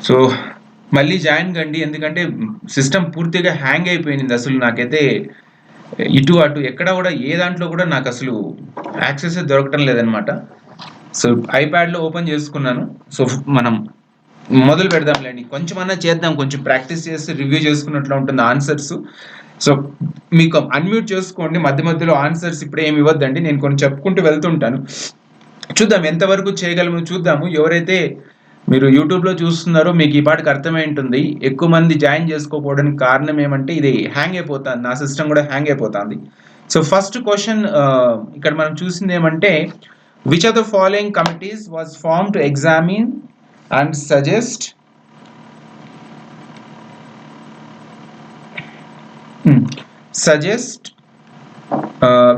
So మళ్ళీ join కండి, ఎందుకంటే సిస్టమ్ పూర్తిగా హ్యాంగ్ అయిపోయింది. అసలు నాకైతే ఇటు అటు ఎక్కడ కూడా ఏ దాంట్లో కూడా నాకు అసలు యాక్సెస్ దొరకటం లేదనమాట. సో ఐప్యాడ్లో ఓపెన్ చేసుకున్నాను. సో మనం మొదలు పెడదాంలేండి, కొంచెమన్నా చేద్దాం, కొంచెం ప్రాక్టీస్ చేసి రివ్యూ చేసుకున్నట్లు ఉంటుంది ఆన్సర్స్. సో మీకు అన్మ్యూట్ చేసుకోండి, మధ్య మధ్యలో ఆన్సర్స్ ఇప్పుడు ఏమి ఇవ్వద్దండి, నేను కొన్ని చెప్పుకుంటూ వెళ్తుంటాను. చూద్దాం ఎంతవరకు చేయగలము చూద్దాము. ఎవరైతే మీరు యూట్యూబ్లో చూస్తున్నారో మీకు ఈ పాటికి అర్థమై ఉంటుంది. ఎక్కువ మంది జాయిన్ చేసుకోకపోవడానికి కారణం ఏమంటే ఇది హ్యాంగ్ అయిపోతుంది, నా సిస్టమ్ కూడా హ్యాంగ్ అయిపోతుంది. సో ఫస్ట్ క్వశ్చన్ ఇక్కడ మనం చూసింది ఏమంటే, which of the following committees was form to examine and suggest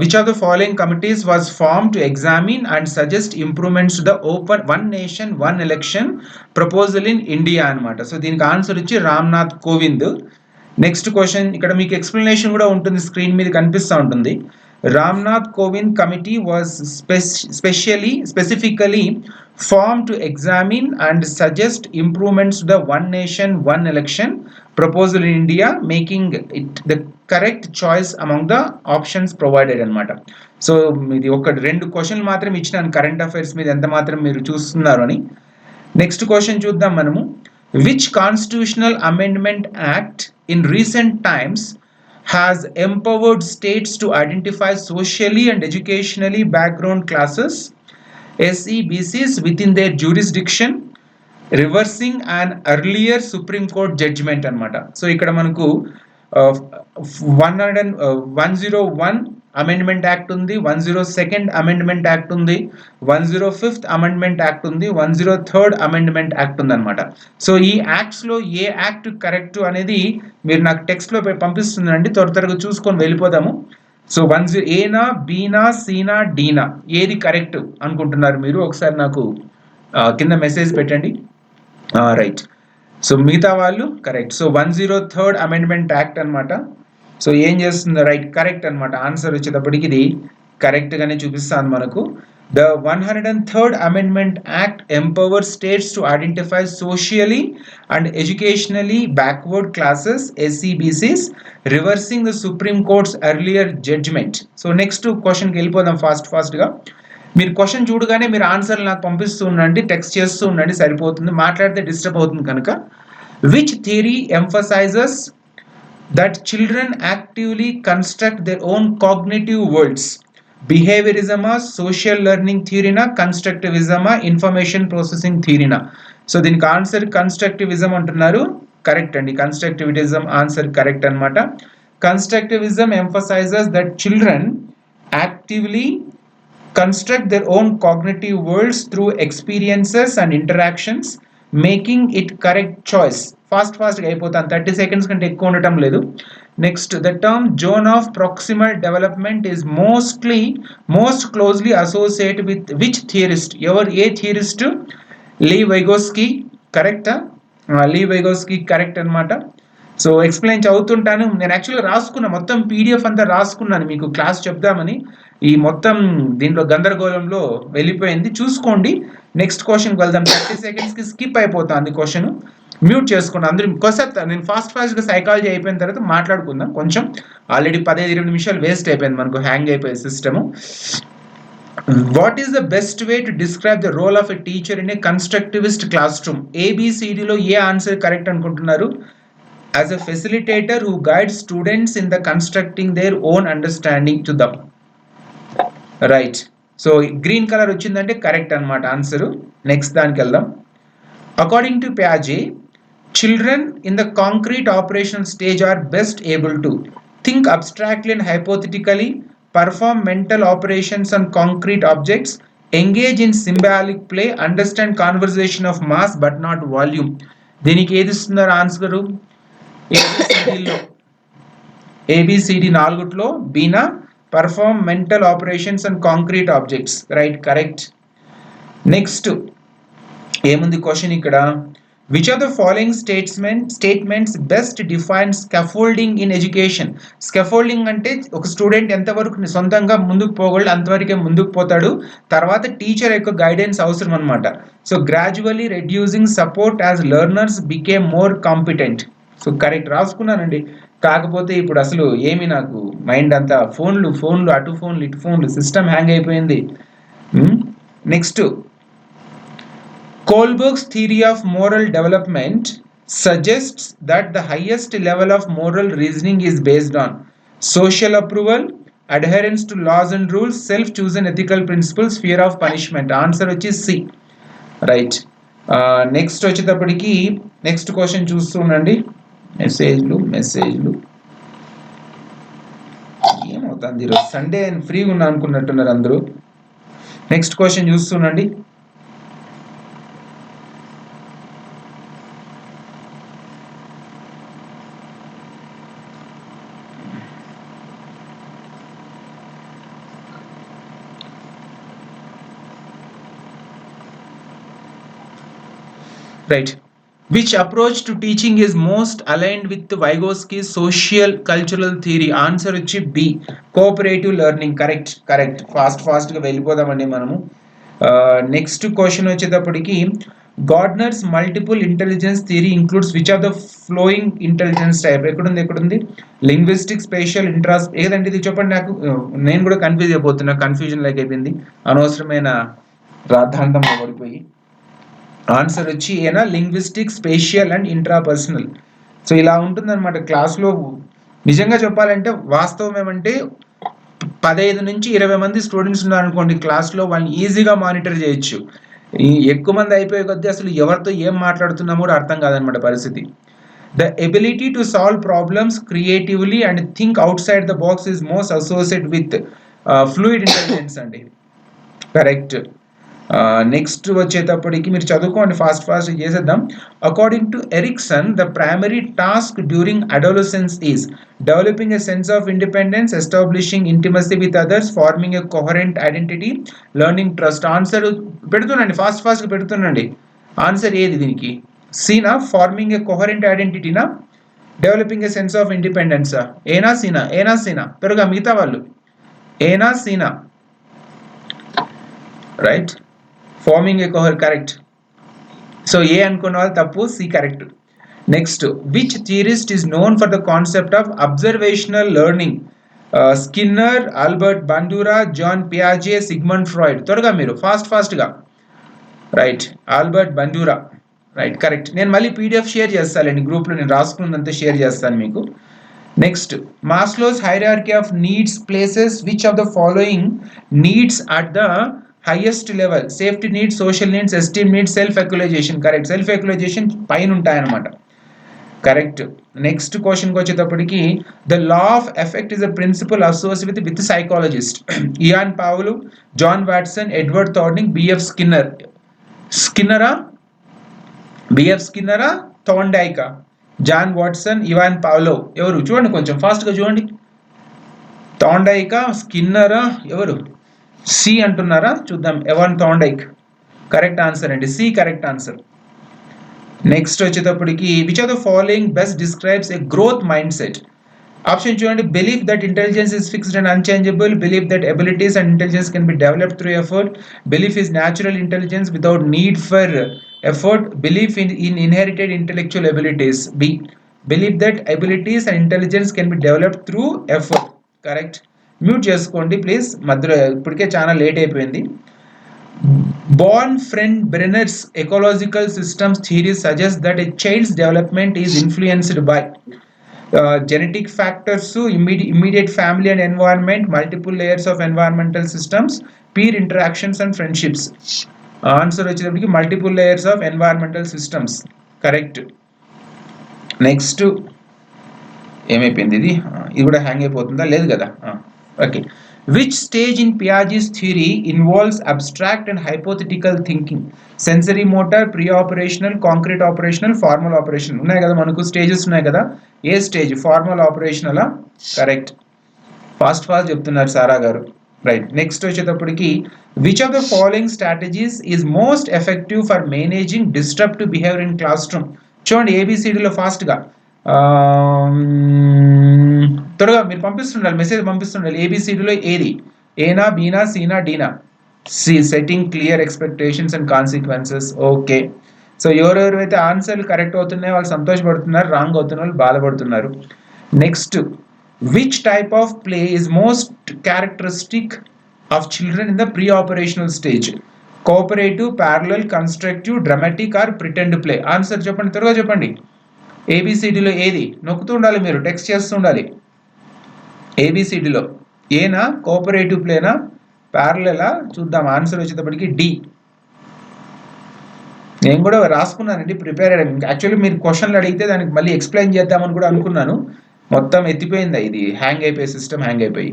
which of the following committees was formed to examine and suggest improvements to the open one nation one election proposal in India అనమాట. So దీనికి answer వచ్చి Ramnath Kovind. Next question ఇక్కడ మీకు explanation కూడా ఉంటుంది, screen మీద కనిపిస్తూ ఉంటుంది. Ramnath Kovind committee was specifically formed to examine and suggest improvements to the one nation one election proposal in India, making it the correct choice among the options provided అనమాట. So ఇది ఒక 2 క్వశ్చన్లు మాత్రం ఇచ్చినాను current affairs మీద, ఎంత మాత్రం మీరు చూస్తున్నారు అని. నెక్స్ట్ క్వశ్చన్ చూద్దాం మనము. Which constitutional amendment act in recent times has empowered states to identify socially and educationally background classes SEBCs within their jurisdiction, reversing an earlier Supreme Court judgment anamata. So ikkada manaku 101 amendment act ఉంది, 102nd amendment act ఉంది, 105th amendment act ఉంది, 103rd amendment act ఉంది అనమాట. So ఈ యాక్ట్స్లో ఏ act correct అనేది మీరు నాకు టెక్స్ట్లో పంపిస్తుందండి, త్వరగా చూసుకొని వెళ్ళిపోదాము. సో 10 ఏనా బీనా సీనా డీనా ఏది కరెక్ట్ అనుకుంటున్నారు మీరు, ఒకసారి నాకు కింద మెసేజ్ పెట్టండి. రైట్, సో మిగతా వాళ్ళు correct. So 103rd amendment act అనమాట. సో ఏం చేస్తుంది, రైట్ కరెక్ట్ అనమాట. ఆన్సర్ వచ్చేటప్పటికి ఇది కరెక్ట్గానే చూపిస్తాను మనకు. The 103rd amendment act empowers states to identify socially and educationally backward classes SEBCs, reversing the supreme court's earlier judgment. So next క్వశ్చన్కి వెళ్ళిపోదాం ఫాస్ట్గా. మీరు క్వశ్చన్ చూడగానే మీరు ఆన్సర్లు నాకు పంపిస్తూ ఉండండి, టెక్స్ట్ చేస్తూ ఉండండి, సరిపోతుంది, మాట్లాడితే డిస్టర్బ్ అవుతుంది కనుక. Which theory emphasises that children actively construct their own cognitive worlds? Behaviorism, social learning theory na, constructivism, information processing theory na. So దీనికి ఆన్సర్ కన్స్ట్రక్టివిజం అంటున్నారు, కరెక్ట్ అండి. కన్స్ట్రక్టివిజం ఆన్సర్ కరెక్ట్ అనమాట. Constructivism emphasizes that children actively construct their own cognitive worlds through experiences and interactions, making it correct choice. ఫాస్ట్గా అయిపోతాను, 30 seconds కంటే ఎక్కువ ఉండటం లేదు. Next, the term zone of proximal development is most closely associate with which theorist? ఏ theorist? Lev Vygotsky, కరెక్టా? Lev Vygotsky correct అనమాట. So explain చదువుతుంటాను, నేను యాక్చువల్గా రాసుకున్నా, మొత్తం PDF అంతా రాసుకున్నాను మీకు క్లాస్ చెప్దామని. ఈ మొత్తం దీంట్లో గందరగోళంలో వెళ్ళిపోయింది, చూసుకోండి. నెక్స్ట్ క్వశ్చన్కి వెళ్దాం. 30 secondsకి స్కిప్ అయిపోతుంది క్వశ్చన్, మ్యూట్ చేసుకోండి అందరూ. ఇంకోసారి నేను ఫాస్ట్గా సైకాలజీ అయిపోయిన తర్వాత మాట్లాడుకుందాం. కొంచెం ఆల్రెడీ 15-20 నిమిషాలు వేస్ట్ అయిపోయింది మనకు, హ్యాంగ్ అయిపోయే system. What is the best way to describe the role of a teacher in a constructivist classroom? ABCDలో ఏ ఆన్సర్ కరెక్ట్ అనుకుంటున్నారు? As a facilitator who guide students in the constructing their own understanding to them. Right, so green colour వచ్చిందంటే correct అనమాట answer. Next దానికి వెళ్దాం. According to Piaget, children in the concrete operational stage are best able to think abstractly and hypothetically, perform mental operations on concrete objects, engage in symbolic play, understand conversation of mass but not volume. దీనికి ఏది ఇస్తున్నారు ఆన్సరు? ABCD 4లో బీనా, perform mental operations and concrete objects. Right, correct. Next ఏముంది question ఇక్కడ? Which of the following statements best define scaffolding in education? Scaffolding అంటే ఒక స్టూడెంట్ ఎంతవరకు సొంతంగా ముందుకు పోగలడు అంతవరకే ముందుకు పోతాడు, తర్వాత టీచర్ యొక్క గైడెన్స్ అవసరం అనమాట. So gradually reducing support as learners became more competent. So correct రాసుకున్నానండి. కాకపోతే ఇప్పుడు అసలు ఏమి నాకు మైండ్ అంతా ఫోన్లు అటు ఫోన్లు ఇటు ఫోన్లు, సిస్టమ్ హ్యాంగ్ అయిపోయింది. Next, Kohlberg's theory of moral development suggests that the highest level of moral reasoning is based on social approval, adherence to laws and rules, self-chosen ethical principles, fear of punishment. Answer which is C. Right. Next వచ్చేటప్పటికి next question చూస్తుండండి. మెసేజ్లు ఏమవుతుంది ఈరోజు Sunday ఫ్రీగా ఉన్నా అనుకున్నట్టున్నారు అందరూ. Next question చూస్తుండండి. Right. Which approach to teaching is most aligned with Vygotsky's social cultural theory? Answer వచ్చి B. Cooperative learning. Correct. Fast గా వెళ్ళిపోదామండి మనము. నెక్స్ట్ క్వశ్చన్ వచ్చేటప్పటికి Gardner's multiple intelligence theory includes which of the following intelligence type? ఎక్కడుంది linguistic, spatial, ఇంట్రాస్ ఏదండి ఇది చెప్పండి నాకు. నేను కూడా కన్ఫ్యూజ్ అయిపోతున్నా, కన్ఫ్యూజన్ లైక్ అయిపోయింది అనవసరమైన రాద్ధాంతంలో పడిపోయి. ఆన్సర్ వచ్చి ఏనా linguistic, spatial and intrapersonal. So ఇలా ఉంటుందన్నమాట క్లాస్లో. నిజంగా చెప్పాలంటే వాస్తవం ఏమంటే 15 నుంచి 20 మంది స్టూడెంట్స్ ఉన్నారనుకోండి క్లాస్లో, వాళ్ళని ఈజీగా మానిటర్ చేయొచ్చు. ఎక్కువ మంది అయిపోయే కొద్దీ అసలు ఎవరితో ఏం మాట్లాడుతున్నామో కూడా అర్థం కాదనమాట పరిస్థితి. The ability to solve problems creatively and think outside the box is most associated with fluid intelligence అండి. కరెక్ట్. నెక్స్ట్ వచ్చేటప్పటికి మీరు చదువుకోండి, ఫాస్ట్ చేసేద్దాం. According to Erikson the primary task during adolescence is developing a sense of independence, establishing intimacy with others, forming a coherent identity, learning trust. Answer పెడుతున్నాండి, ఫాస్ట్గా పెడుతున్నాండి. Answer ఏది దీనికి? సీనా? ఫార్మింగ్ ఎ కోహరెంట్ ఐడెంటిటీనా, డెవలపింగ్ ఎ సెన్స్ ఆఫ్ ఇండిపెండెన్సా? ఏనా సీనా త్వరగా మిగతా వాళ్ళు. ఏనా సీనా? Right. Forming a coherent correct. So A అనుకున్న వాళ్ళు తప్పు, C correct. Next, which theorist is known for the concept of observational learning? Skinner, Albert Bandura, John పియాజే, సిగ్మండ్ ఫ్రాయిడ్. త్వరగా మీరు ఫాస్ట్గా. Right, Albert Bandura. Right, correct. నేను మళ్ళీ PDF share చేస్తానండి గ్రూప్లో, నేను రాసుకున్నంత షేర్ చేస్తాను మీకు. Next, Maslow's hierarchy of needs places which of the following needs at the highest level? Safety needs, social needs, esteem needs, self actualization. Correct, self actualization పైన ఉంటాయన్నమాట. Correct. Next క్వశ్చన్కి వచ్చేటప్పటికి the law of effect is a principle associated with psychologist? Ivan Pavlov, John Watson, Edward Thorndike, BF స్కిన్నరా, థార్న్డైకా? John Watson, Ivan Pavlov. ఎవరు చూడండి, కొంచెం ఫాస్ట్గా చూడండి. థార్న్డైకా, స్కిన్నరా, ఎవరు? సి అంటున్నారా? చూద్దాం. ఎవాన్ థార్న్డైక్ కరెక్ట్ ఆన్సర్ అండి, సి కరెక్ట్ ఆన్సర్. నెక్స్ట్ వచ్చేటప్పటికి which of the following best describes a growth mindset? Option చూడండి. Believe that intelligence is fixed and unchangeable, believe that abilities and intelligence can be developed through effort, belief is natural intelligence without need for effort, belief in inherited intellectual abilities. B, believe that abilities and intelligence can be developed through effort. Correct. Mute చేసుకోండి please, మధ్యలో ఇప్పటికే చాలా late అయిపోయింది. Born friend Brenner's ecological systems theory suggests that a child's development is influenced by genetic factors, immediate family and environment, multiple layers of environmental systems, peer interactions and friendships. Answer వచ్చేటప్పటికి multiple layers of environmental systems. Correct. Next, ఏమైపోయింది ఇది కూడా hang అయిపోతుందా? లేదు కదా. Okay. Which stage in Piaget's theory involves abstract and hypothetical thinking? Sensory motor, pre-operational, concrete operational, formal operational. ఉన్నాయి కదా మనకు స్టేజెస్ ఉన్నాయి కదా. ఏ స్టేజ్? ఫార్మల్ ఆపరేషనలా? కరెక్ట్. ఫాస్ట్ చెప్తున్నారు సారా గారు. రైట్. నెక్స్ట్ వచ్చేటప్పటికి which of the following strategies is most effective for managing disruptive behaviour in class room? చూడండి ఏబిసిడిలో ఫాస్ట్గా త్వరగా మీరు పంపిస్తుండాలి, మెసేజ్ పంపిస్తుండాలి. ఏబిసిడిలో ఏది? ఏనా, బీనా, సీనా, డీనా? C. Setting clear expectations and consequences. Okay. So ఎవరెవరైతే ఆన్సర్లు కరెక్ట్ అవుతున్నాయో వాళ్ళు సంతోషపడుతున్నారు, రాంగ్ అవుతున్న వాళ్ళు బాధపడుతున్నారు. Next, which type of play is most characteristic of children in the pre operational stage? Cooperative, parallel, constructive, dramatic or pretend play? Answer చెప్పండి, త్వరగా చెప్పండి. ఏబిసిడిలో ఏది? నొక్కుతూ ఉండాలి, మీరు టెక్స్ట్ చేస్తూ ఉండాలి. ఏబిసిడిలో ఏనా, కోఆపరేటివ్ ప్లేనా, ప్యారలలా? చూద్దాం. ఆన్సర్ వచ్చేటప్పటికి డి. నేను కూడా రాసుకున్నానండి, ప్రిపేర్ అయ్యాను. యాక్చువల్లీ మీరు క్వశ్చన్లు అడిగితే దానికి మళ్ళీ ఎక్స్ప్లెయిన్ చేద్దామని కూడా అనుకున్నాను. మొత్తం ఎత్తిపోయింది, ఇది హ్యాంగ్ అయిపోయి, సిస్టమ్ హ్యాంగ్ అయిపోయి.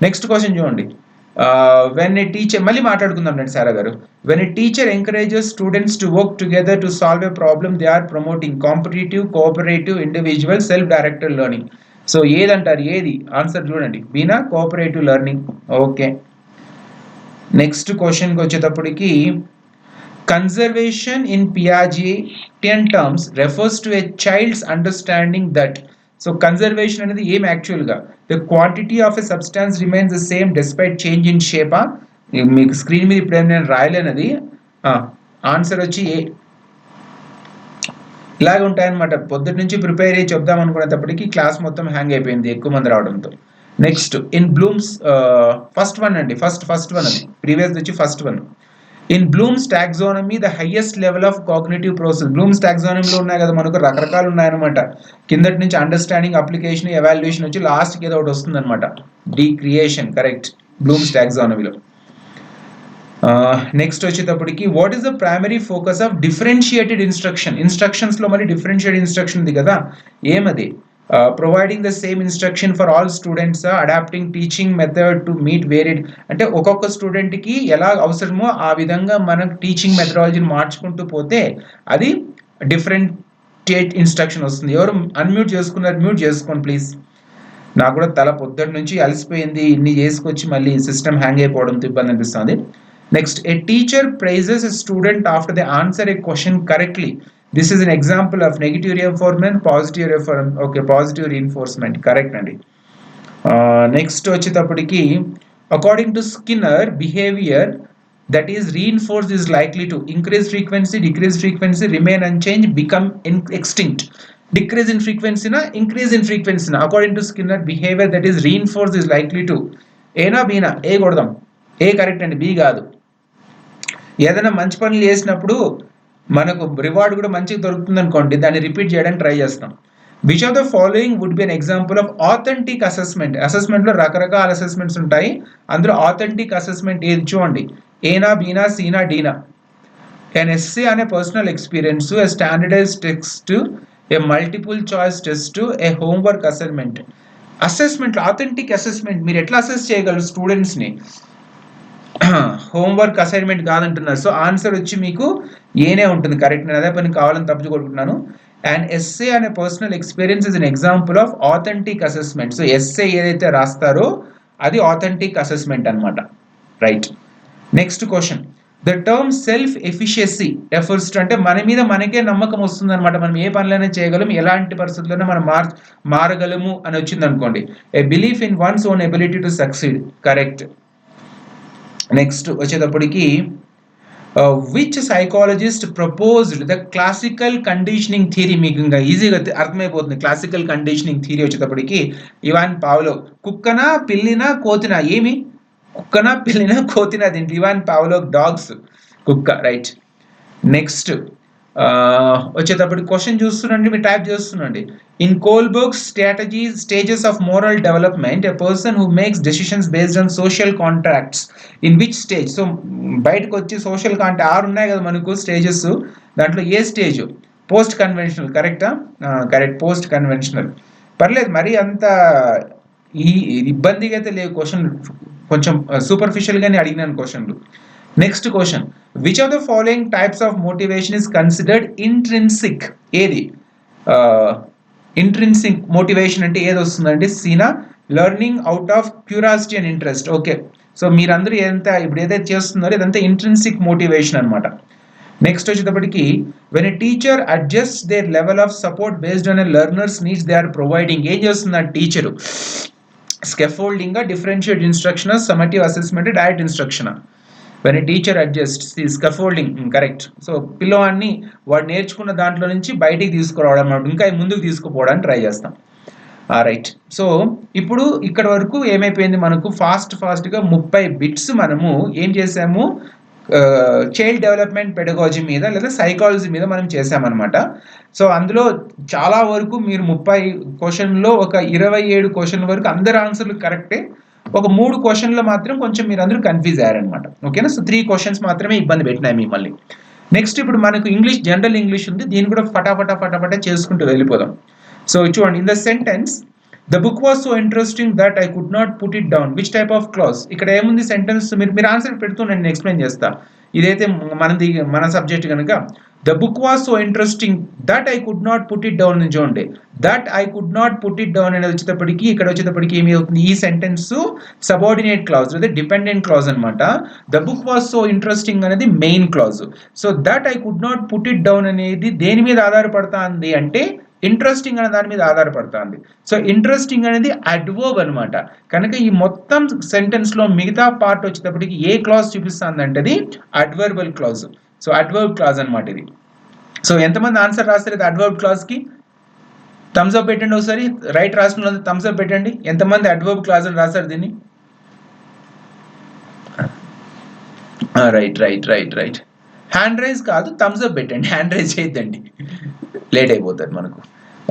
నెక్స్ట్ క్వశ్చన్ చూడండి. వెన్ ఏ టీచర్, మళ్ళీ మాట్లాడుకుందాం రండి సారా గారు. When a teacher encourages students to work together to solve a problem, they are promoting competitive, cooperative, individual, self directed learning. So ఏదంటారు? ఏది? Answer చూడండి. బీనా, కోఆపరేటివ్ లెర్నింగ్. ఓకే. నెక్స్ట్ క్వశ్చన్కి వచ్చేటప్పటికి conservation in Piagetian terms refers to a child's understanding that. So conservation అనేది ఏం యాక్చువల్గా? the quantity of a substance remains the same despite change in shape. మీకు స్క్రీన్ మీద ఇప్పుడు నేను రాయలేనది. ఆన్సర్ వచ్చి ఏ. ఇలాగ ఉంటాయన్నమాట. పొద్దుటి నుంచి ప్రిపేర్ అయ్యి చెప్దాం అనుకునేటప్పటికి క్లాస్ మొత్తం హ్యాంగ్ అయిపోయింది ఎక్కువ మంది రావడంతో. Next, in Bloom's first one అండి, ఫస్ట్ వన్ అది, ప్రీవియస్ వచ్చి first one. In Bloom's taxonomy the highest level of cognitive process. Bloom's టాక్సానమీలో ఉన్నాయి కదా మనకు రకరకాలు ఉన్నాయన్నమాట. కిందటి నుంచి అండర్స్టాండింగ్, అప్లికేషన్, ఎవాల్యుయేషన్ వచ్చి లాస్ట్కి ఏదో ఒకటి వస్తుంది అనమాట. D creation. కరెక్ట్, బ్లూమ్స్ టాక్సానమీలో. నెక్స్ట్ వచ్చేటప్పటికి what is the primary focus of differentiated instruction? ఇన్స్ట్రక్షన్స్లో మరి డిఫరెన్షియేటెడ్ ఇన్స్ట్రక్షన్ ఉంది కదా, ఏమది? Providing the same instruction for all students, adapting teaching method to meet varied. అంటే ఒక్కొక్క స్టూడెంట్కి ఎలా అవసరమో ఆ విధంగా మనం టీచింగ్ మెథడాలజీని మార్చుకుంటూ పోతే అది డిఫరెంటియేట్ ఇన్స్ట్రక్షన్ వస్తుంది. ఎవరు అన్మ్యూట్ చేసుకున్నారు? మ్యూట్ చేసుకోండి ప్లీజ్. నాకు కూడా తల పొద్దున్న నుంచి అలసిపోయింది, ఇన్ని చేసుకొచ్చి మళ్ళీ సిస్టమ్ హ్యాంగ్ అయిపోవడంతో ఇబ్బంది అనిపిస్తుంది. Next, a teacher praises a student after they answer a question correctly. This is an example of negative reinforcement, positive reinforcement. Okay, positive reinforcement correct అండి. నెక్స్ట్ వచ్చేటప్పటికి according to Skinner behaviour that is reinforced is likely to increase frequency, decrease frequency, remain unchanged, become extinct. Decrease in frequency na, increase in frequency na, according to Skinner behavior that is reinforced is likely to. A na, B na? A కొడదాం. ఏ correct అండి, B కాదు. ఏదైనా మంచి పనులు చేసినప్పుడు మనకు reward కూడా మంచిగా దొరుకుతుంది అనుకోండి, దాన్ని రిపీట్ చేయడానికి ట్రై చేస్తాం. Which of the following would be an example of authentic assessment? అసెస్మెంట్లో రకరకాల అసెస్మెంట్స్ ఉంటాయి, అందులో ఆథెంటిక్ అసెస్మెంట్ ఏది? చూడండి. ఏనా, బీనా, సీనా, డీనా? an essay on a personal experience, a standardized text, a multiple choice test, a homework assignment. Assessment, authentic assessment మీరు ఎట్లా అసెస్ చేయగలరు స్టూడెంట్స్ని? హోంవర్క్ అసైన్మెంట్ కాదంటున్నారు. సో ఆన్సర్ వచ్చి మీకు ఏనే ఉంటుంది. కరెక్ట్, నేను అదే పని కావాలని తప్పు కొట్టుకుంటున్నాను. అండ్ ఎస్సే అనే personal experience is an example of authentic assessment. So essay ఏదైతే రాస్తారో అది ఆథెంటిక్ అసెస్మెంట్ అనమాట. Right. Next question, the term self efficiency refers to, అంటే మన మీద మనకే నమ్మకం వస్తుంది అనమాట, మనం ఏ పనులైనా చేయగలం, ఎలాంటి పరిస్థితుల్లోనే మనం మారగలము అని వచ్చింది అనుకోండి. A belief in one's own ability to succeed. Correct. Next వచ్చేటప్పటికి which psychologist proposed the classical conditioning theory? మీకు ఇంకా ఈజీగా అర్థమైపోతుంది. క్లాసికల్ కండిషనింగ్ థియరీ వచ్చేటప్పటికి ఇవాన్ పావ్లోవ్. కుక్కనా, పిల్లినా, కోతినా? ఏమి? కుక్కనా, పిల్లినా, కోతినా? దీంట్లో ఇవాన్ పావ్లోవ్ డాగ్స్, కుక్క. రైట్. నెక్స్ట్ వచ్చేటప్పుడు క్వశ్చన్ చూస్తుండండి, మీరు టైప్ చేస్తుండండి. In Kohlberg's stages of moral development, a person who makes decisions based on social contracts in which stage? So బయటకు వచ్చి సోషల్ కాంట్రాక్ట్ 6 ఉన్నాయి కదా మనకు స్టేజెస్, దాంట్లో ఏ స్టేజ్? Post conventional. కరెక్టా? Correct, post conventional. పర్లేదు, మరి అంత ఈ ఇబ్బందిగా అయితే లేవు క్వశ్చన్, కొంచెం సూపర్ఫిషియల్గానే అడిగినాను క్వశ్చన్లు. Next question, which of the following types of motivation is considered intrinsic? ఏది ఇంట్రిన్సిక్ మోటివేషన్ అంటే ఏది వస్తుందండి? సీనా, learning out of curiosity and interest. Okay, so మీరందరూ ఇప్పుడు ఏదైతే చేస్తున్నారో ఇదంతా ఇంట్రిన్సిక్ మోటివేషన్ అనమాట. నెక్స్ట్ వచ్చేటప్పటికి when a teacher adjust their level of support based on a learner's needs they are providing. ఏం చేస్తుంది ఆ teacher? Scaffolding, differentiate instruction, summative assessment, direct instruction. When a teacher adjust the scaffolding, correct. So పిల్లవాడిని వాడు నేర్చుకున్న దాంట్లో నుంచి బయటికి తీసుకురావడం, ఇంకా ముందుకు తీసుకుపోవడానికి ట్రై చేస్తాం. రైట్. సో ఇప్పుడు ఇక్కడ వరకు ఏమైపోయింది మనకు, ఫాస్ట్గా 30 బిట్స్ మనము ఏం చేసాము, చైల్డ్ డెవలప్మెంట్ పెడగాలజీ మీద లేదా సైకాలజీ మీద మనం చేసామన్నమాట. సో అందులో చాలా వరకు మీరు 30 క్వశ్చన్లో ఒక 27 క్వశ్చన్ల వరకు అందరి ఆన్సర్లు కరెక్టే. ఒక 3 క్వశ్చన్లో మాత్రం కొంచెం మీరు అందరూ కన్ఫ్యూజ్ అయ్యారనమాట. ఓకేనా? సో 3 క్వశ్చన్స్ మాత్రమే ఇబ్బంది పెట్టినాయి మిమ్మల్ని. నెక్స్ట్ ఇప్పుడు మనకు ఇంగ్లీష్, జనరల్ ఇంగ్లీష్ ఉంది. దీన్ని కూడా ఫటాఫటా చేసుకుంటూ వెళ్ళిపోదాం. సో చూడండి, in the sentence the book was so interesting that I could not put it down, which type of clause. ఇక్కడ ఏముంది సెంటెన్స్, మీరు ఆన్సర్ పెడుతూ నేను ఎక్స్ప్లెయిన్ చేస్తా. ఇదైతే మన సబ్జెక్ట్ కనుక the book was so interesting that I could not put it down నుంచి చూడండి. That I could not put it down అనేది వచ్చేటప్పటికి ఇక్కడ వచ్చేటప్పటికి ఏమి అవుతుంది, ఈ సెంటెన్స్ సబార్డినేట్ క్లాజ్ లేదా డిపెండెంట్ క్లాజ్ అనమాట. The book was so interesting అనేది main clause. So that I could not put it down అనేది దేని మీద ఆధారపడుతుంది అంటే ఇంట్రెస్టింగ్ అనే దాని మీద ఆధారపడుతుంది. సో ఇంట్రెస్టింగ్ అనేది అడ్వర్బ్ అనమాట. కనుక ఈ మొత్తం సెంటెన్స్ లో మిగతా పార్ట్ వచ్చేటప్పటికి ఏ క్లాజ్ చూపిస్తుంది అంటే అది అడ్వర్బల్ క్లాజ్. సో అడ్వర్బ్ క్లాజ్ అనమాట ఇది. సో ఎంతమంది ఆన్సర్ రాస్తారు అడ్వర్బ్ క్లాజ్ కి? థమ్స్ అప్ పెట్టండి ఒకసారి. రైట్ రాసిన థమ్స్ అప్ పెట్టండి. ఎంతమంది అడ్వర్బ్ క్లాజ్ అని రాస్తారు దీన్ని? రైట్. హ్యాండ్ రైజ్ కాదు, థమ్స్ అప్ పెట్టండి. హ్యాండ్ రైజ్ చేయొద్దండి, లేట్ అయిపోతుంది మనకు.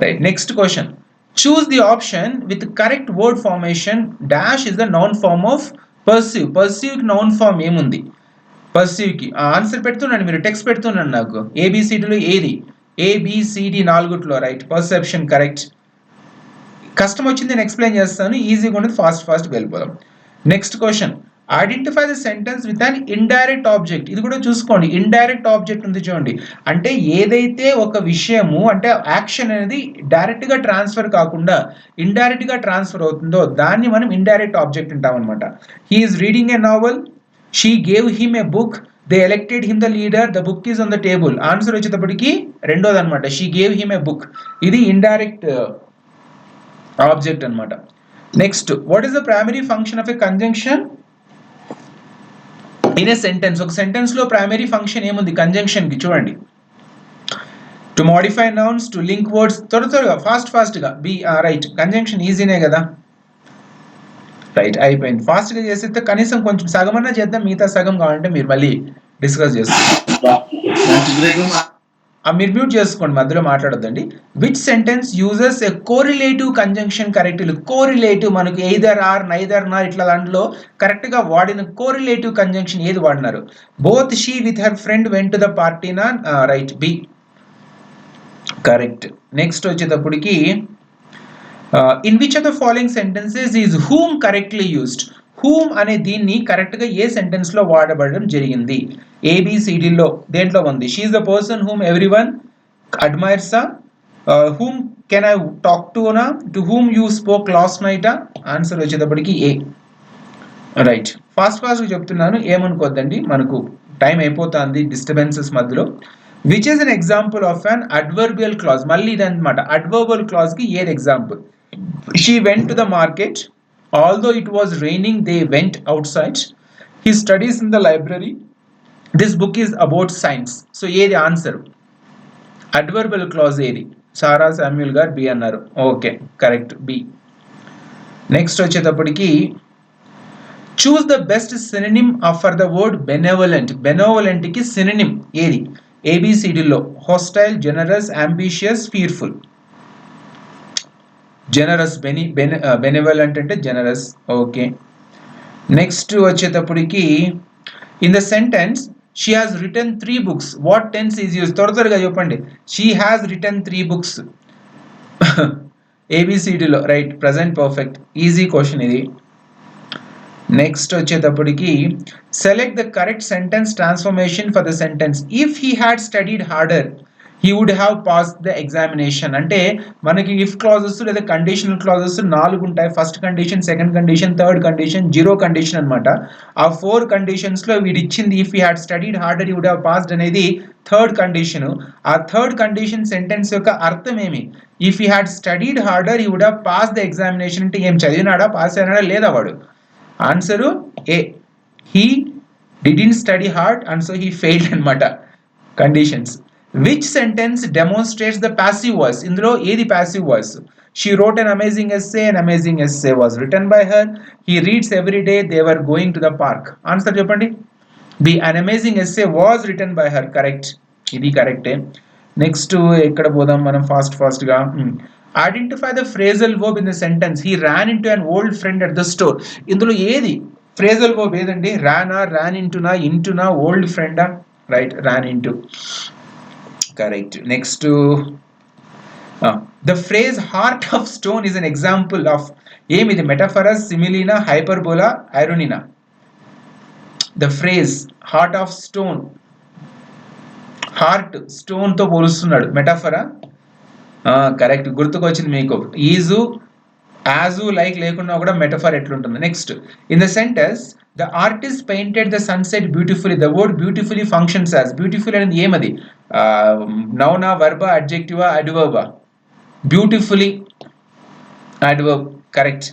Right. Next question, choose the option with correct word formation. Dash is the noun form of perceive. Perceive కి నౌన్ ఫార్మ్ ఏముంది? పర్సీవ్ కి ఆన్సర్ పెడుతున్నాను, మీరు టెక్స్ట్ పెడుతున్నాను నాకు. ఏబిసిడిలో ఏది? A B C D 4 right. Perception correct. కష్టం వచ్చింది నేను ఎక్స్ప్లెయిన్ చేస్తాను, ఈజీగా ఉండదు, ఫాస్ట్ వెళ్ళిపోదాం. Next question, identify the sentence with an indirect object. ఇది కూడా చూసుకోండి, ఇండైరెక్ట్ ఆబ్జెక్ట్ ఉంది చూడండి. అంటే ఏదైతే ఒక విషయము అంటే యాక్షన్ అనేది డైరెక్ట్ గా ట్రాన్స్ఫర్ కాకుండా ఇండైరెక్ట్ గా ట్రాన్స్ఫర్ అవుతుందో దాన్ని మనం ఇండైరెక్ట్ ఆబ్జెక్ట్ అంటాం అనమాట. He is reading a novel, she gave him a book, they elected him the leader, the book is on the table. Answer వచ్చేటప్పటికి రెండోది అనమాట, she gave him a book. ఇది ఇండైరెక్ట్ ఆబ్జెక్ట్ అనమాట. Next, what is the primary function of a conjunction in a sentence. ఒక sentence లో primary function ఏముంది conjunction కి? చూడండి, to modify nouns, to link words. త్వరగా ఫాస్ట్ గా బి. రైట్. కంజంక్షన్ ఈజీనే కదా. రైట్, అయిపోయింది. ఫాస్ట్ గా చేస్తే కనీసం కొంచెం సగమన్నా చేద్దాం, మిగతా సగం కావాలంటే మీరు మళ్ళీ డిస్కస్ చేసుకోండి. మీరు మ్యూట్ చేసుకోండి, మధ్యలో మాట్లాడొద్దండి. Which sentence uses a correlative conjunction correctly. Correlative మనకు ఎయిదర్ ఆర్, నైదర్ నార్ ఇట్లా దాంట్లో కరెక్ట్ గా వాడిన కోరిలేటివ్ కంజంక్షన్ ఏది వాడినారు? Both she with her friend went to the party నా. Right, B correct. నెక్స్ట్ వచ్చేటప్పటికి in which of the following sentences is whom correctly used. Whom అనే దీన్ని కరెక్ట్ గా ఏ సెంటెన్స్ లో వాడబడడం జరిగింది? ఏబిసిడిలో దేంట్లో ఉంది? She is the person whom everyone admires. Whom can I talk to నా, to whom you spoke last night. Answer వచ్చేటప్పటికి ఏ. రైట్, ఫాస్ట్ చెప్తున్నాను, ఏమనుకోద్దండి, మనకు టైం అయిపోతుంది డిస్టర్బెన్సెస్ మధ్యలో. Which is an example of an adverbial clause. మళ్ళీ ఇదన్నమాట, adverbial clause కి ఏది example? She went to the market, although it was raining they went outside, he studies in the library, this book is about science. So ఏది answer? Adverbial clause ఏది? Sara Samuel గారు B అన్నారు. Okay, correct, B. Next వచ్చేటప్పటికి choose the best synonym for the word benevolent. Benevolent కి synonym ఏది? ఏబిసిడిలో hostile, generous, ambitious, fearful. Generous. Benevolent అంటే generous. Okay. Next వచ్చేటప్పటికి in the sentence she has return 3 books, what tense is use? త్వరగా చెప్పండి. She has return 3 books. ఏబిసిడిలో right, present perfect. Easy question ఇది. Next వచ్చేటప్పటికి select the correct sentence transformation for the sentence. If he had studied harder, he would have passed the examination. అంటే మనకి if clauses లేదా conditional clauses 4 ఉంటాయి. First condition, second condition, third condition, zero condition అన్నమాట. ఆ 4 conditions లో వీడు ఇచ్చింది if he had studied harder he would have passed అనేది థర్డ్ కండిషన్. ఆ థర్డ్ కండిషన్ సెంటెన్స్ యొక్క అర్థం ఏమి? If he had studied harder he would have pass the examination అంటే ఏం చదివినాడా, పాస్ అయినాడా లేదా వాడు? Answer A, he didn't study hard and so he failed అన్నమాట conditions. Which sentence demonstrates the passive voice? ఇందులో ఏది passive voice? She wrote an amazing essay. An amazing essay was written by her. He reads every day. They were going to the park. Answer చెప్పండి. An amazing essay was written by her. Correct. ఇది కరెక్టే. Next ఎక్కడ పోదాం మనం fast గా. Identify the phrasal verb in the sentence. He ran into an old friend at the store. ఇందులో ఏది phrasal verb ఏదండి? ran into na old friend right, ran into. Correct. Next the phrase heart of stone is an example of ఏమిది? మెటాఫరా, సిమిలీనా, హైపర్బోలా, ఐరోనినా? the phrase heart of stone, heart stone తో పోలుస్తున్నాడు, మెటాఫరా? కరెక్ట్, గుర్తుకొచ్చింది మీకు. ఈజు, యాజు, లైక్ లేకున్నా కూడా మెటాఫర్ ఎట్లుంటుంది. Next, in the sentence the artist painted the sunset beautifully. The word beautifully functions as, beautiful అనేది ఏమది? నౌనా, వర్బా, అడ్జెక్టివా, అడ్వర్బా? Beautifully adverb. కరెక్ట్.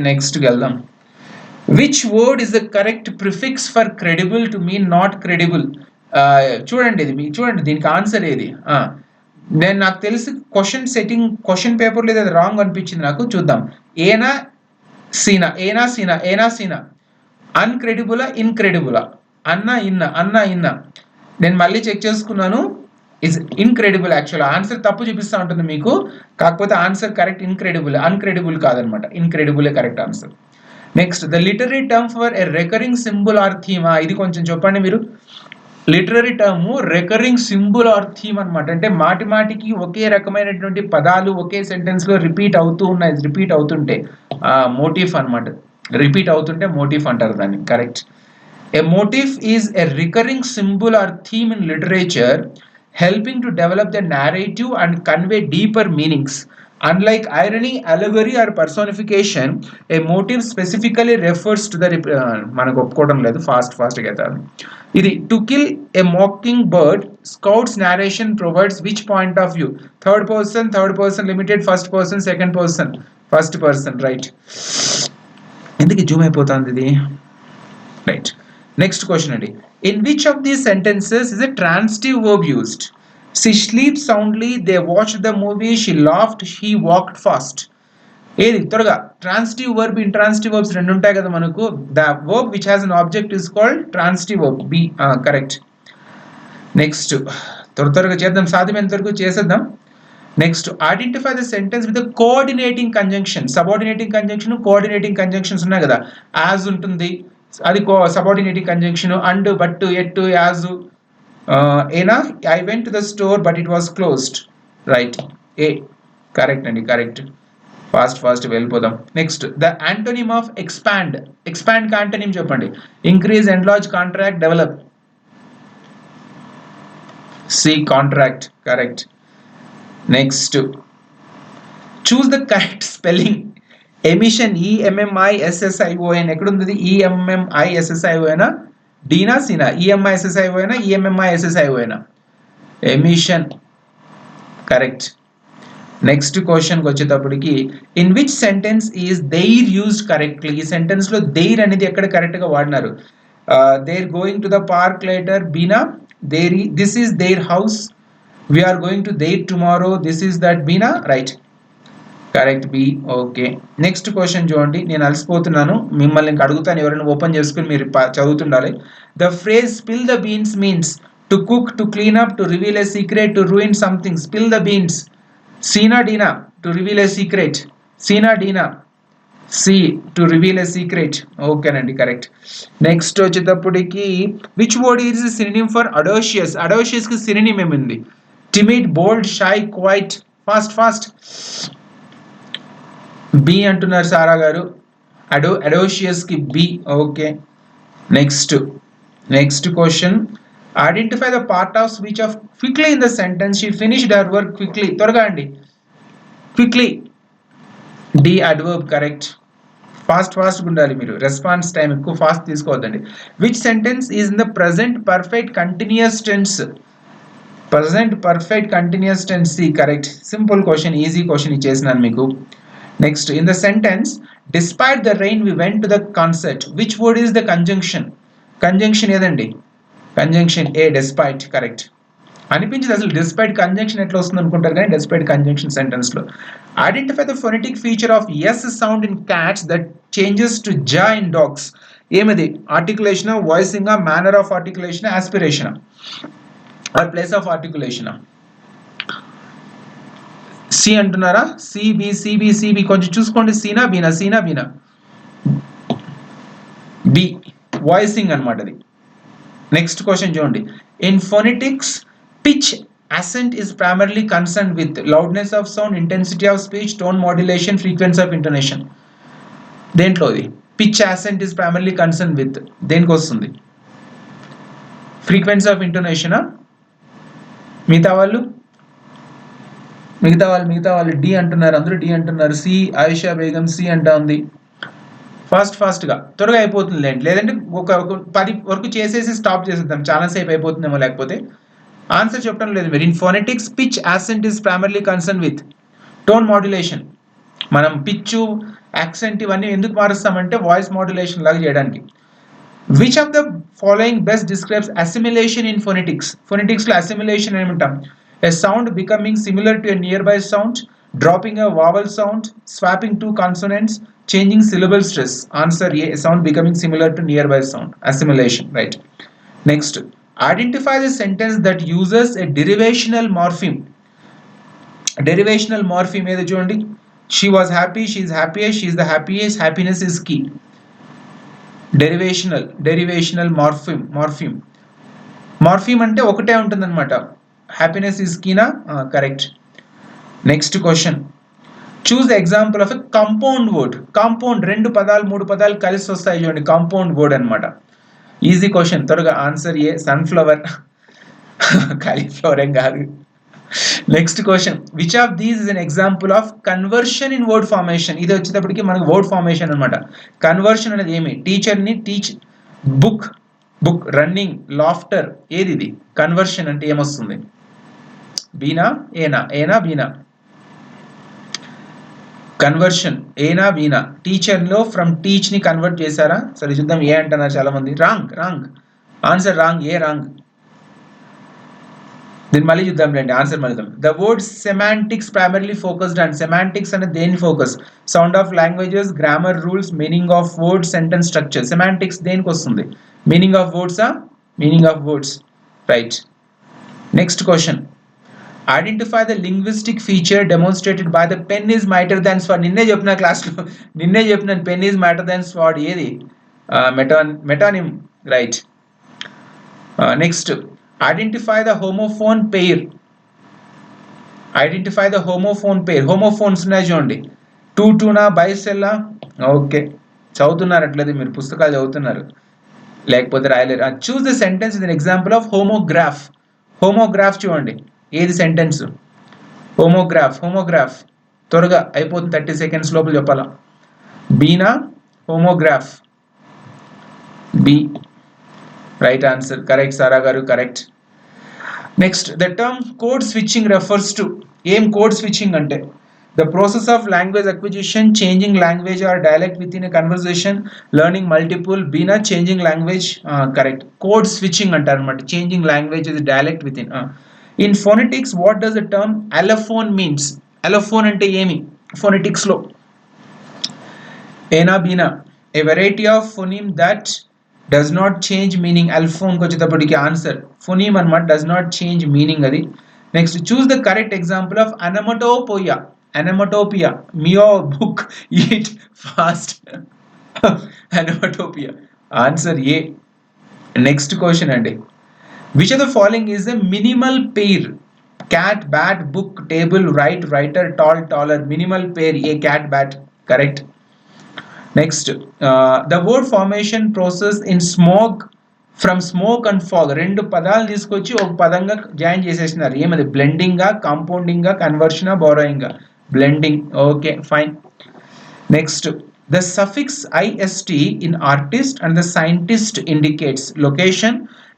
నెక్స్ట్ వెళ్దాం. Which word is the correct prefix for credible to mean not credible? చూడండి దీనికి answer ఏది? నాకు తెలిసి క్వశ్చన్ పేపర్లో ఇది రాంగ్ అనిపించింది నాకు. చూద్దాం. ఏనా సీనా, ఏనా అన్క్రెడిబులా, ఇన్క్రెడిబులా? అన్నా ఇన్నా. నేను మళ్ళీ చెక్ చేసుకున్నాను, ఇస్ ఇన్క్రెడిబుల్. యాక్చువల్ ఆన్సర్ తప్పు చూపిస్తూ ఉంటుంది మీకు, కాకపోతే ఆన్సర్ కరెక్ట్ అన్క్రెడిబుల్ కాదనమాట, ఇన్క్రెడిబులే correct answer. Next, the literary term for a recurring symbol or థీమా? ఇది కొంచెం చెప్పండి మీరు. Literary term recurring symbol or theme అనమాట. అంటే మాటికి ఒకే రకమైనటువంటి పదాలు ఒకే సెంటెన్స్ లో రిపీట్ అవుతుంటే మోటిఫ్ అనమాట. రిపీట్ అవుతుంటే మోటిఫ్ అంటారు దాన్ని. Correct. A motif is a recurring symbol or theme in literature, helping to develop the narrative and convey deeper meanings. Unlike irony, allegory or personification, a motive specifically refers to the మనకు ఒప్పుకోవడం లేదు, fast గా. ఇది to kill A mocking bird, scouts narration provides which point of view? Third person limited, first person, second person? First person. Right. ఎందుకు Zoom అయిపోతుంది ఇది? Right. Next question అండి. In which of these sentences is a transitive verb used? She sleeps soundly, they watched the movie, she laughed, he walked fast. ఏది త్వరగా? Transitive verb, intransitive verbs రెండు ఉంటాయి కదా మనకు. The verb which has an object is called transitive verb. B correct. Next త్వరగా చేద్దాం, సాధ్యమైనంత వరకు చేసేద్దాం. Next, identify the sentence with coordinating conjunction. Subordinating conjunction, coordinating conjunctions ఉన్నాయి కదా. యాజ్ ఉంటుంది, అది subordinating conjunction. And, but, yet, as. ఏనా, I went to the store but it was closed. Right, A correct అండి, కరెక్ట్. ఫాస్ట్ వెళ్ళిపోదాం. Next, the antonym of expand కి antonym చెప్పండి. Increase, enlarge, contract, develop? C, contract. Correct. Next, choose the correct spelling. Emission, EMMISSION. ఎక్కడుంది? EMMISSION? డీనా, సీనా? EMISSION, EMMISSION? Emission. Correct. Next క్వశ్చన్కి వచ్చేటప్పటికి, in which sentence is their used correctly? ఈ sentence లో their అనేది ఎక్కడ కరెక్ట్ గా వాడినారు? There going to the park later, బీనా? This is their house, we're going to there tomorrow, this is that, బీనా? Right, correct, B. Okay. Next question చూడండి, నేను అలసిపోతున్నాను, మిమ్మల్ని ఇంకా అడుగుతాను, ఎవరైనా ఓపెన్ చేసుకుని మీరు చదువుతుండాలి. The phrase spill the beans means to cook, to clean up, to reveal a secret, to ruin something. Spill the beans, సీనా, డీనా? To reveal a secret. సీనా, డీనా? C, to reveal a secret. ఓకేనండి, correct. Next వచ్చేటప్పటికి, which word is synonym for audacious? Audacious కి synonym ఏమింది? Timid, bold, shy, quiet? Fast. B అంటున్నారు సారా గారు. అడోషియస్ కి B. Okay. Next question, Identify the part of speech of quickly in the sentence. She finished her work quickly. త్వరగా అండి. Quickly. D adverb correct. Fast ఉండాలి మీరు. Response time ఎక్కువ fast తీసుకోవద్దండి. Which sentence is in the present perfect continuous tense? Present perfect continuous tense C correct. Simple question, easy question ఇచ్చేసినాను మీకు. Next, in the sentence despite the rain we went to the concert, which word is the conjunction? Conjunction ఏదండి? Conjunction A, despite correct. అనిపించింది అసలు despite conjunction ఎట్లా వస్తుంది అనుకుంటారు కానీ despite conjunction sentence లో. Identify the phonetic feature of S sound in cats that changes to Z in dogs. ఏమది? Articulation, voicing, manner of articulation, aspiration or place of articulation? C అంటున్నారా? C B కొంచెం చూసుకోండి. సీనా బీనా? బి, వాయిసింగ్ అనమాట అది. Next question చూడండి. In phonetics pitch accent is primarily concerned with loudness of sound, intensity of speech, tone modulation, frequency of intonation. దేంట్లో ఇది? pitch accent is primarily concerned with దేనికి వస్తుంది? frequency of intonation. మిగతా వాళ్ళు D అంటున్నారు. అందరూ D అంటున్నారు. సి, ఆయిషా బేగం సి అంటా ఉంది. ఫాస్ట్గా త్వరగా అయిపోతుంది లేదంటే ఒక 10 వరకు చేసేసి స్టాప్ చేసేద్దాం, చాలాసేపు అయిపోతుందేమో లేకపోతే. ఆన్సర్ చెప్పడం లేదు మీరు. In phonetics pitch accent is primarily concern with tone modulation. మనం పిచ్చు, యాక్సెంట్ ఇవన్నీ ఎందుకు మారుస్తామంటే వాయిస్ మాడ్యులేషన్ లాగా చేయడానికి. Which of the following best describes assimilation in phonetics? Phonetics లో అసిమిలేషన్ ఏమంటాం? ఎ sound becoming similar to a near by sound, dropping a vowel sound, swapping two consonants, changing syllable stress. Answer A, sound becoming similar to nearby sound. Assimilation, right? Next, identify the sentence that uses a derivational morpheme. Derivational morpheme ఏదో చూడండి. She was happy, she is happiest, she is the happiest, happiness is key. Derivational morpheme అంటే ఒకటే ఉంటుందన్నమాట. Happiness is key నా? Correct. Next question. Choose the example of a compound word. Compound 2 పదాలు 3 పదాలు కలిసి వస్తాయి చూడండి, కాంపౌండ్ వర్డ్ అనమాట. ఈజీ క్వశ్చన్, త్వరగా ఆన్సర్ ఏ, సన్ఫ్లవర్. కాలీఫ్లవర్ ఏం కాదు. Next question, which of these is an example of conversion in word formation? ఇది వచ్చేటప్పటికి మనకు వర్డ్ ఫార్మేషన్ అనమాట. కన్వర్షన్ అనేది ఏమి? టీచర్ని టీచ్, బుక్ రన్నింగ్, లాఫ్టర్. ఏది ఇది? కన్వర్షన్ అంటే ఏమొస్తుంది? బీనా బీనా? కన్వర్షన్ ఏనా బీనా? టీచర్ లో ఫ్రమ్ టీచ్ ని కన్వర్ట్ చేశారా? సరే చూద్దాం. ఏ అంటున్నారు చాలా మంది. Wrong answer, wrong. A wrong. దీన్ని మళ్ళీ చూద్దాం రండి, ఆన్సర్ మళ్ళీ. The word semantics primarily focused and semantics అనేది దేని focus? Sound of languages, grammar rules, meaning of words, sentence structure. Semantics దేనికి వస్తుంది? Meaning of words, right. Next question, identify the linguistic feature demonstrated by the pen is mightier than స్వాడ్. నిన్నే చెప్పినాను pen is mightier than sword. ఏది? Metonym, right. Next, identify the homophone pair. Homophones ఉన్నాయి చూడండి. టూనా, బైసెల్లా. Okay, చదువుతున్నారు అట్లేదు, మీరు పుస్తకాలు చదువుతున్నారు, లేకపోతే రాయలేరు. Choose the sentence in example of homograph చూడండి. ఏది సెంటెన్స్? హోమోగ్రాఫ్. త్వరగా అయిపోతుంది, 30 seconds లోపల చెప్పాలా. బీనా? Homograph. B, right answer. Correct Sara గారు, correct. Next, the term code switching refers to. ఏం కోడ్ స్విచ్చింగ్ అంటే? The process of language acquisition, changing language or dialect within a conversation, learning multiple. బీనా changing language, correct. Code switching అంటారు అనమాట. Changing language ఇది dialect within. In phonetics, what does the term allophone means? Allophone ante emi phonetics lo? Ena bina? A variety of phoneme that does not change meaning. Allophone ko vachetappadiki answer phoneme anamata, does not change meaning adi. Next, choose the correct example of onomatopoeia. Mio book, eat fast. Onomatopoeia, answer A. Next question andi, which of the following is a minimal pair? Cat, bat, book, table, write, writer, tall, taller. Minimal pair A, cat, bat, correct. Next, the word formation process in smog from smoke and fog రెండు పదాలు తీసుకొచ్చి ఒక పదంగా join చేసేసినారు. ఏమది బ్లెండింగా, కాంపౌండింగా, కన్వర్షనా, బోరోయింగా? Blending. Okay fine. Next, the suffix ist in artist and the scientist indicates location,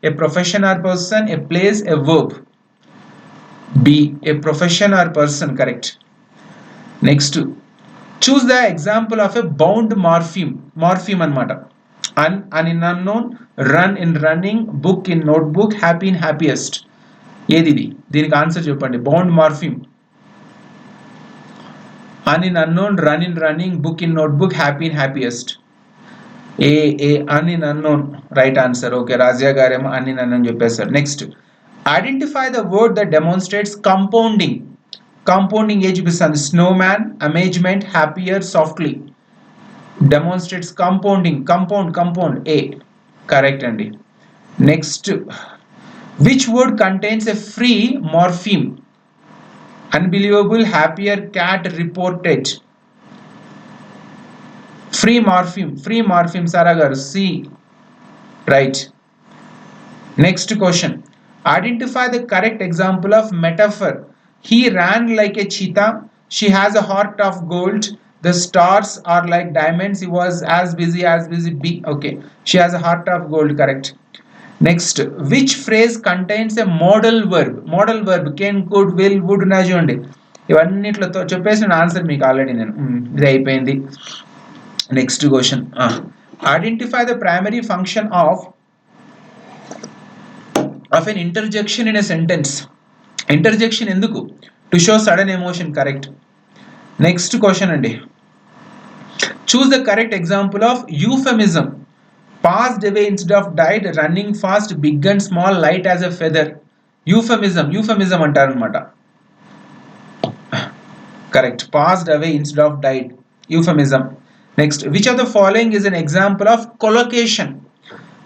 a profession or person, a place, a verb. B, a profession or person, correct. Next, choose the example of a bound morpheme. Morpheme anamata. Un in unknown, run in running, book in notebook, happy in happiest. ఏది ఇది? దీనికి answer చెప్పండి. Bound morpheme. Un in unknown, run in running, book in notebook, happy in happiest. Un in unknown, right answer. Okay, Razia garem un in unknown చెప్పేశారు. Next, identify the word that demonstrates compounding. Compounding ఏ చూపిస్తుంది? Snowman, amazement, happier, softly. Demonstrates compounding. Compound. A, correct అండి. Next, which word contains a free morpheme? Unbelievable, happier, cat, reported. Free morpheme, Saragar. C, right. Next question, identify the correct example of metaphor. He ran like a cheetah, she has a heart of gold, the stars are like diamonds, he was as busy. B, okay, she has a heart of gold, correct. Next, which phrase contains a modal verb? Can, could, will, would ఉన్నాయి చూడండి. ఇవన్నిట్లో చెప్పేసిన answer మీకు already నేను ఇది అయిపోయింది. Next question, identify the primary function of an interjection in a sentence. Interjection ఎందుకు? To show sudden emotion, correct. Next question అండి, choose the correct example of euphemism. Passed away instead of died, running fast, big and small, light as a feather. Euphemism అంటారనమాట. Correct. Passed away instead of died. Euphemism. Next, which of the following is an example of collocation?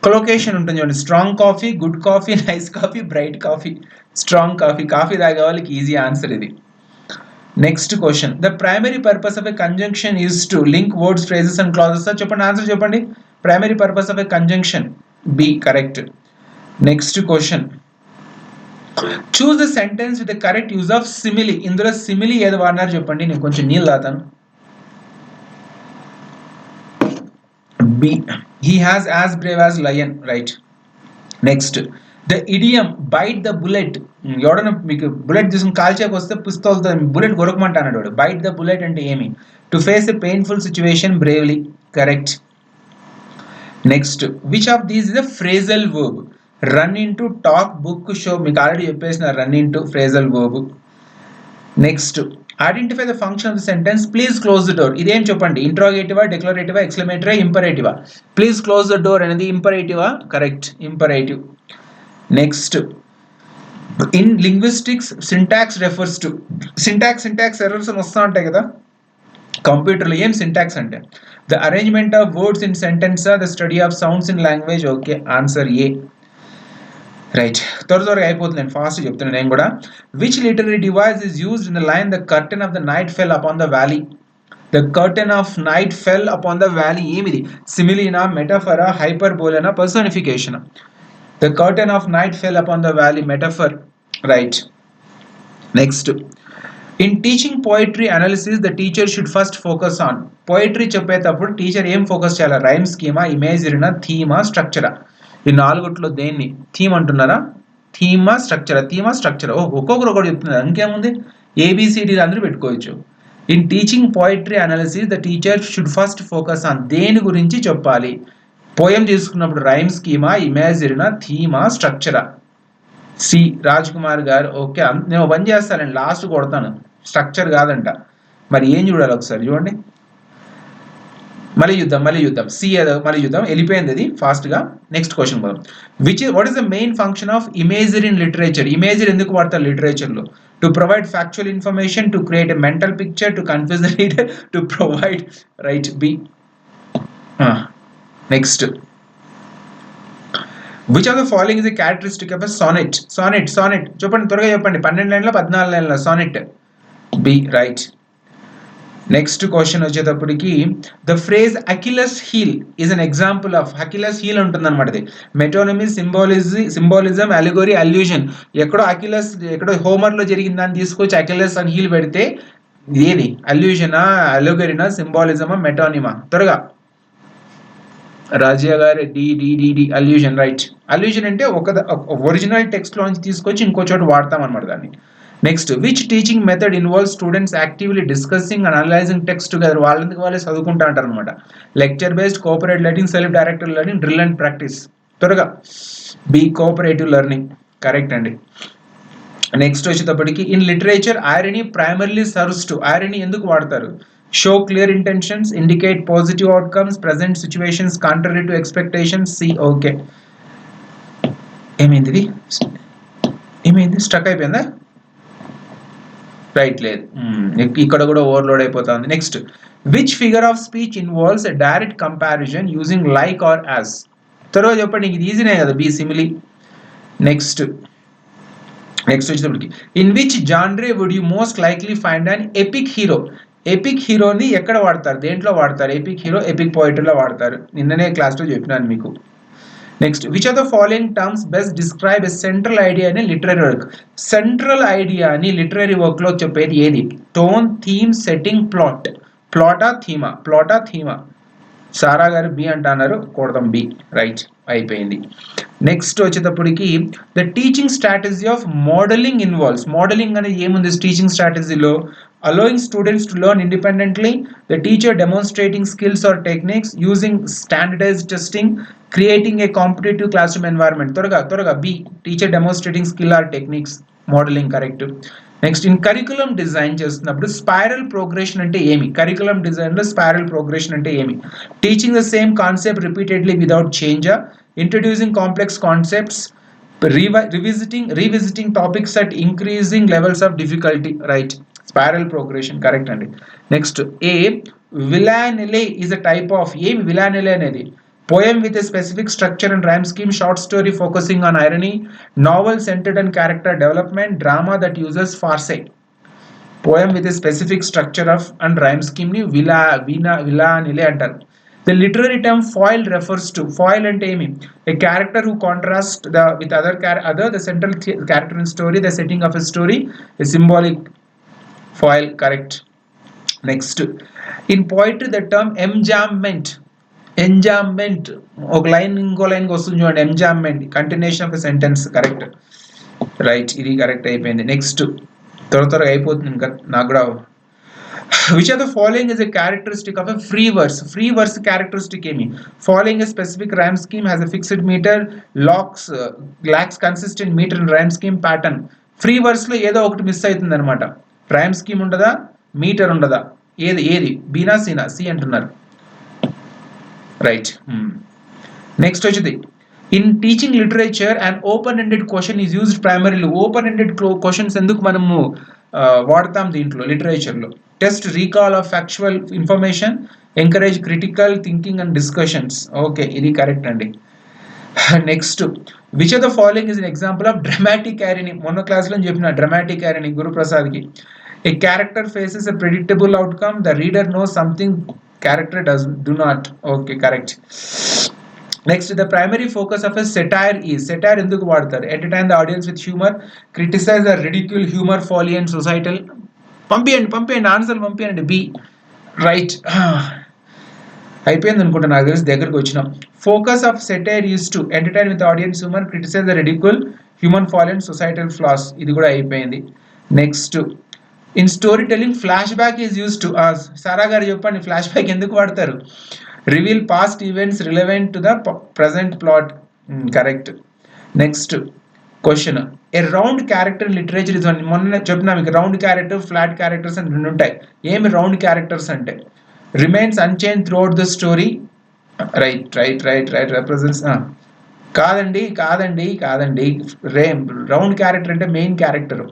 Collocation ఉంటుంది చూడండి. Strong coffee, good coffee, nice coffee, bright coffee. Strong coffee. Coffee తాగే వాళ్ళకి easy answer ఇది. Next question, the primary purpose of a conjunction is to link words, phrases and clauses. చెప్పండి answer చెప్పండి. Primary purpose of a conjunction. B, correct. Next question, choose the sentence with the correct use of simile. ఇందులో simile ఏది వాడినారు చెప్పండి. నేను కొంచెం నీళ్ళు తాతాను. B, he has as brave as lion, right. Next, the idiom bite the bullet. ఎవడన్నా మీకు bullet తీసుకుని కాల్చేకి వస్తే పుస్తకాలతో బుల్లెట్ కొరకమంటాడు వాడు. బైట్ ద బుల్లెట్ అంటే ఏమి? To face a painful situation bravely, correct. Next, which of these is the phrasal verb? Run into, talk, book, show. మీకు already చెప్పేసిన run into phrasal verb. Next, identify the function of the sentence, please close the door. ఇదేం చెప్పండి? ఇంట్రాగేటివా, డిక్లరేటివా, exclamatory, ఇంపరేటివా? Please close the door అనేది ఇంపరేటివా? Correct, imperative. Next, in linguistics syntax refers to. Syntax errors అని వస్తూ ఉంటాయి కదా కంప్యూటర్లో. ఏం సింటాక్స్ అంటే? The arrangement of words in sentence, the study of sounds in language. Okay, answer A, right. త్వరగా అయిపోతుంది, నేను ఫాస్ట్ చెప్తున్నాను నేను కూడా. Which literary device is used in the line the curtain of the night fell upon the valley? The curtain of night fell upon the valley ఏమిది? సిమిలీనా, మెటఫరా, హైపర్బోలేనా, పర్సనిఫికేషనా? The curtain of night fell upon the valley, metaphor, right. Next, in teaching poetry analysis the teacher should first focus on. Poetry చెప్పేటప్పుడు teacher ఏం focus చేయాలి? Rhyme స్కీమా, ఇమేజరీనా, థీమా, స్ట్రక్చరా? ఈ నాలుగుట్లో దేన్ని థీమ్ అంటున్నారా? థీమా, స్ట్రక్చరా? ఒక్కొక్కరు ఒకటి చెప్తున్నారు, ఇంకేముంది? ఏబిసిడి అందరూ పెట్టుకోవచ్చు. In teaching poetry analysis the teacher should first focus on. దేని గురించి చెప్పాలి? పోయం తీసుకున్నప్పుడు రైమ్ స్కీమా, ఇమేజరీనా, థీమా, స్ట్రక్చరా? సి, రాజ్ కుమార్ గారు. ఓకే, నేను బంద్ చేస్తానండి, లాస్ట్ కొడతాను. స్ట్రక్చర్ కాదంట. మరి ఏం చూడాలి ఒకసారి చూడండి. మళ్ళీ చూద్దాం. సి ఏదో మళ్ళీ చూద్దాం, వెళ్ళిపోయింది అది ఫాస్ట్గా. నెక్స్ట్ క్వశ్చన్ పోదాం. What is the main function of imagery in literature? Imagery ఎందుకు వాడతారు లిటరేచర్లో? To provide factual information, to create a mental picture, to confuse the reader, to provide, right. B. Next, which of the following is the characteristic of a sonnet? చెప్పండి, త్వరగా చెప్పండి. 12 లైన్ల 14 లైన్ల sonnet. B, right. Next question వచ్చేటప్పటికి the phrase Achilles heel is an example of అకిలస్ heal ఉంటుంది అనమాట. ఇది మెటోనమీ, symbolism, అలిగోరీ, అల్యూషన్. ఎక్కడో అకిలస్ ఎక్కడో హోమర్లో జరిగిన దాన్ని తీసుకొచ్చి అకిలస్ అని హీల్ పెడితే ఏది అల్యూషనా, అలిగోరీనా, సింబాలిజమా, మెటోనిమా? త్వరగా రాజియా గారు D D D D allusion. Right. Allusion అంటే ఒక ఒరిజినల్ టెక్స్ట్ లోంచి తీసుకొచ్చి ఇంకో చోట వాడతాం అనమాట దాన్ని. Next, which teaching method involve students actively discussing and analysing text together? వాళ్ళకి వాళ్ళే చదువుకుంటా అంటారు అనమాట. Lecture based, cooperate learning, self directed learning, drill and practice. త్వరగా బి కోఆపరేటివ్ లెర్నింగ్. కరెక్ట్ అండి. నెక్స్ట్ వచ్చేటప్పటికి in literature irony primarily serves to, irony ఎందుకు వాడతారు? Show clear intentions, indicate positive outcomes, present situations contrary to expectations. C. Okay. ఏమైంది struck అయిపోయిందా? Right, లేదు. ఇక్కడ కూడా ఓవర్లోడ్ అయిపోతుంది. Next, which figure of speech involves a direct comparison using like or as? తర్వాత చెప్పండి, ఇది ఈజీనే కదా, బి సిమిలీ. నెక్స్ట్ వచ్చేటప్పటికి in which genre would you most likely find an epic hero? Epic హీరోని ఎక్కడ వాడతారు, దేంట్లో వాడతారు? ఎపిక్ హీరో ఎపిక్ పోయిటరీలో వాడతారు. నిన్ననే క్లాస్లో చెప్పినాను మీకు. Next, which are the following terms best describe a central idea in literary work? Central ఐడియాని లిటరరీ వర్క్లో చెప్పేది ఏది? Tone, theme, setting, plot. ప్లాటా థీమా? సారా గారు బి అంటున్నారు, కొడదాం బి. రైట్, అయిపోయింది. నెక్స్ట్ వచ్చేటప్పటికి the teaching strategy of modelling involves. Modelling అనేది ఏముంది టీచింగ్ స్ట్రాటజీలో? allowing students to learn independently, the teacher demonstrating skills or techniques, using standardized testing, creating a competitive classroom environment. త్వరగా B, teacher demonstrating skill or techniques, modeling. correct. Next, in curriculum design చేస్తున్నప్పుడు spiral progression అంటే ఏమి? Curriculum డిజైన్లో spiral progression అంటే ఏమి? Teaching the same concept repeatedly without change, introducing complex concepts, revisiting topics at increasing levels of difficulty. Right, spiral progression. Correct అండి. Next, A, villanelle is a type of, ఏమి villanelle అనేది? Poem with a specific structure and rhyme scheme, short story focusing on irony, novel centered on character development, drama that uses farce. Poem with a specific structure of and rhyme scheme ని villanelle అంటారు. The literary term foil refers to, foil అంటే ఏమి? A character who contrasts with other the central character in story, the setting of a story, a symbolic foil. correct. Next, in poetry the term enjambment ఒక line ఇంకో line వస్తుంది చూడండి, enjambment, continuation of a sentence. Correct. Right, ఇది correct అయిపోయింది. Next, త్వరగా అయిపోతుంది ఇంకా నాకు కూడా. Which of the following is a characteristic of a free verse? Free verse characteristic ఏమి? Following a specific rhyme scheme, has a fixed meter, lacks consistent meter and rhyme scheme pattern. Free verse లో ఏదో ఒకటి miss అవుతుంది అనమాట. Rhyme scheme ఉండదా, metre ఉండదా? ఏది బీనా సీనా? సి అంటున్నారు. రైట్. నెక్స్ట్ వచ్చేది, in teaching literature and open ended question is used primarily. Open ended questions ఎందుకు మనము వాడతాం దీంట్లో లిటరేచర్లో? Test recall of factual information, encourage critical thinking and discussions. Okay, ఇది కరెక్ట్ అండి. Next, which of the following is an example of dramatic irony? మొన్న క్లాస్లో చెప్పిన డ్రామాటిక్ ఐరనీ గురుప్రసాద్కి. A character faces a predictable outcome, the reader knows something character do not. Okay, correct. Next, the primary focus of a satire is, satire ఎందుకు వాడతారు? Entertain the audience with humor, criticize or ridicule humor, folly and societal. పంపియండి answer పంపియండి. B. Right. అయిపోయింది అనుకుంటా, నాకు తెలిసి దగ్గరకు వచ్చినాం. Focus of satire is to entertain with audience humour, criticise the ridicule, human folly and societal flaws. ఇది కూడా అయిపోయింది. Next, in story telling flashback is use to, Sara గారు చెప్పండి ఫ్లాష్ బ్యాక్ ఎందుకు వాడతారు? Reveal past events relevant to the present plot. Correct. Next question, A round character literature is, మొన్న చెప్పినా మీకు రౌండ్ క్యారెక్టర్, ఫ్లాట్ క్యారెక్టర్స్ అని రెండు ఉంటాయి. ఏమి రౌండ్ క్యారెక్టర్స్ అంటే? Remains unchange throughout the story. Right. Represents, కాదండి. రౌండ్ క్యారెక్టర్ అంటే main character.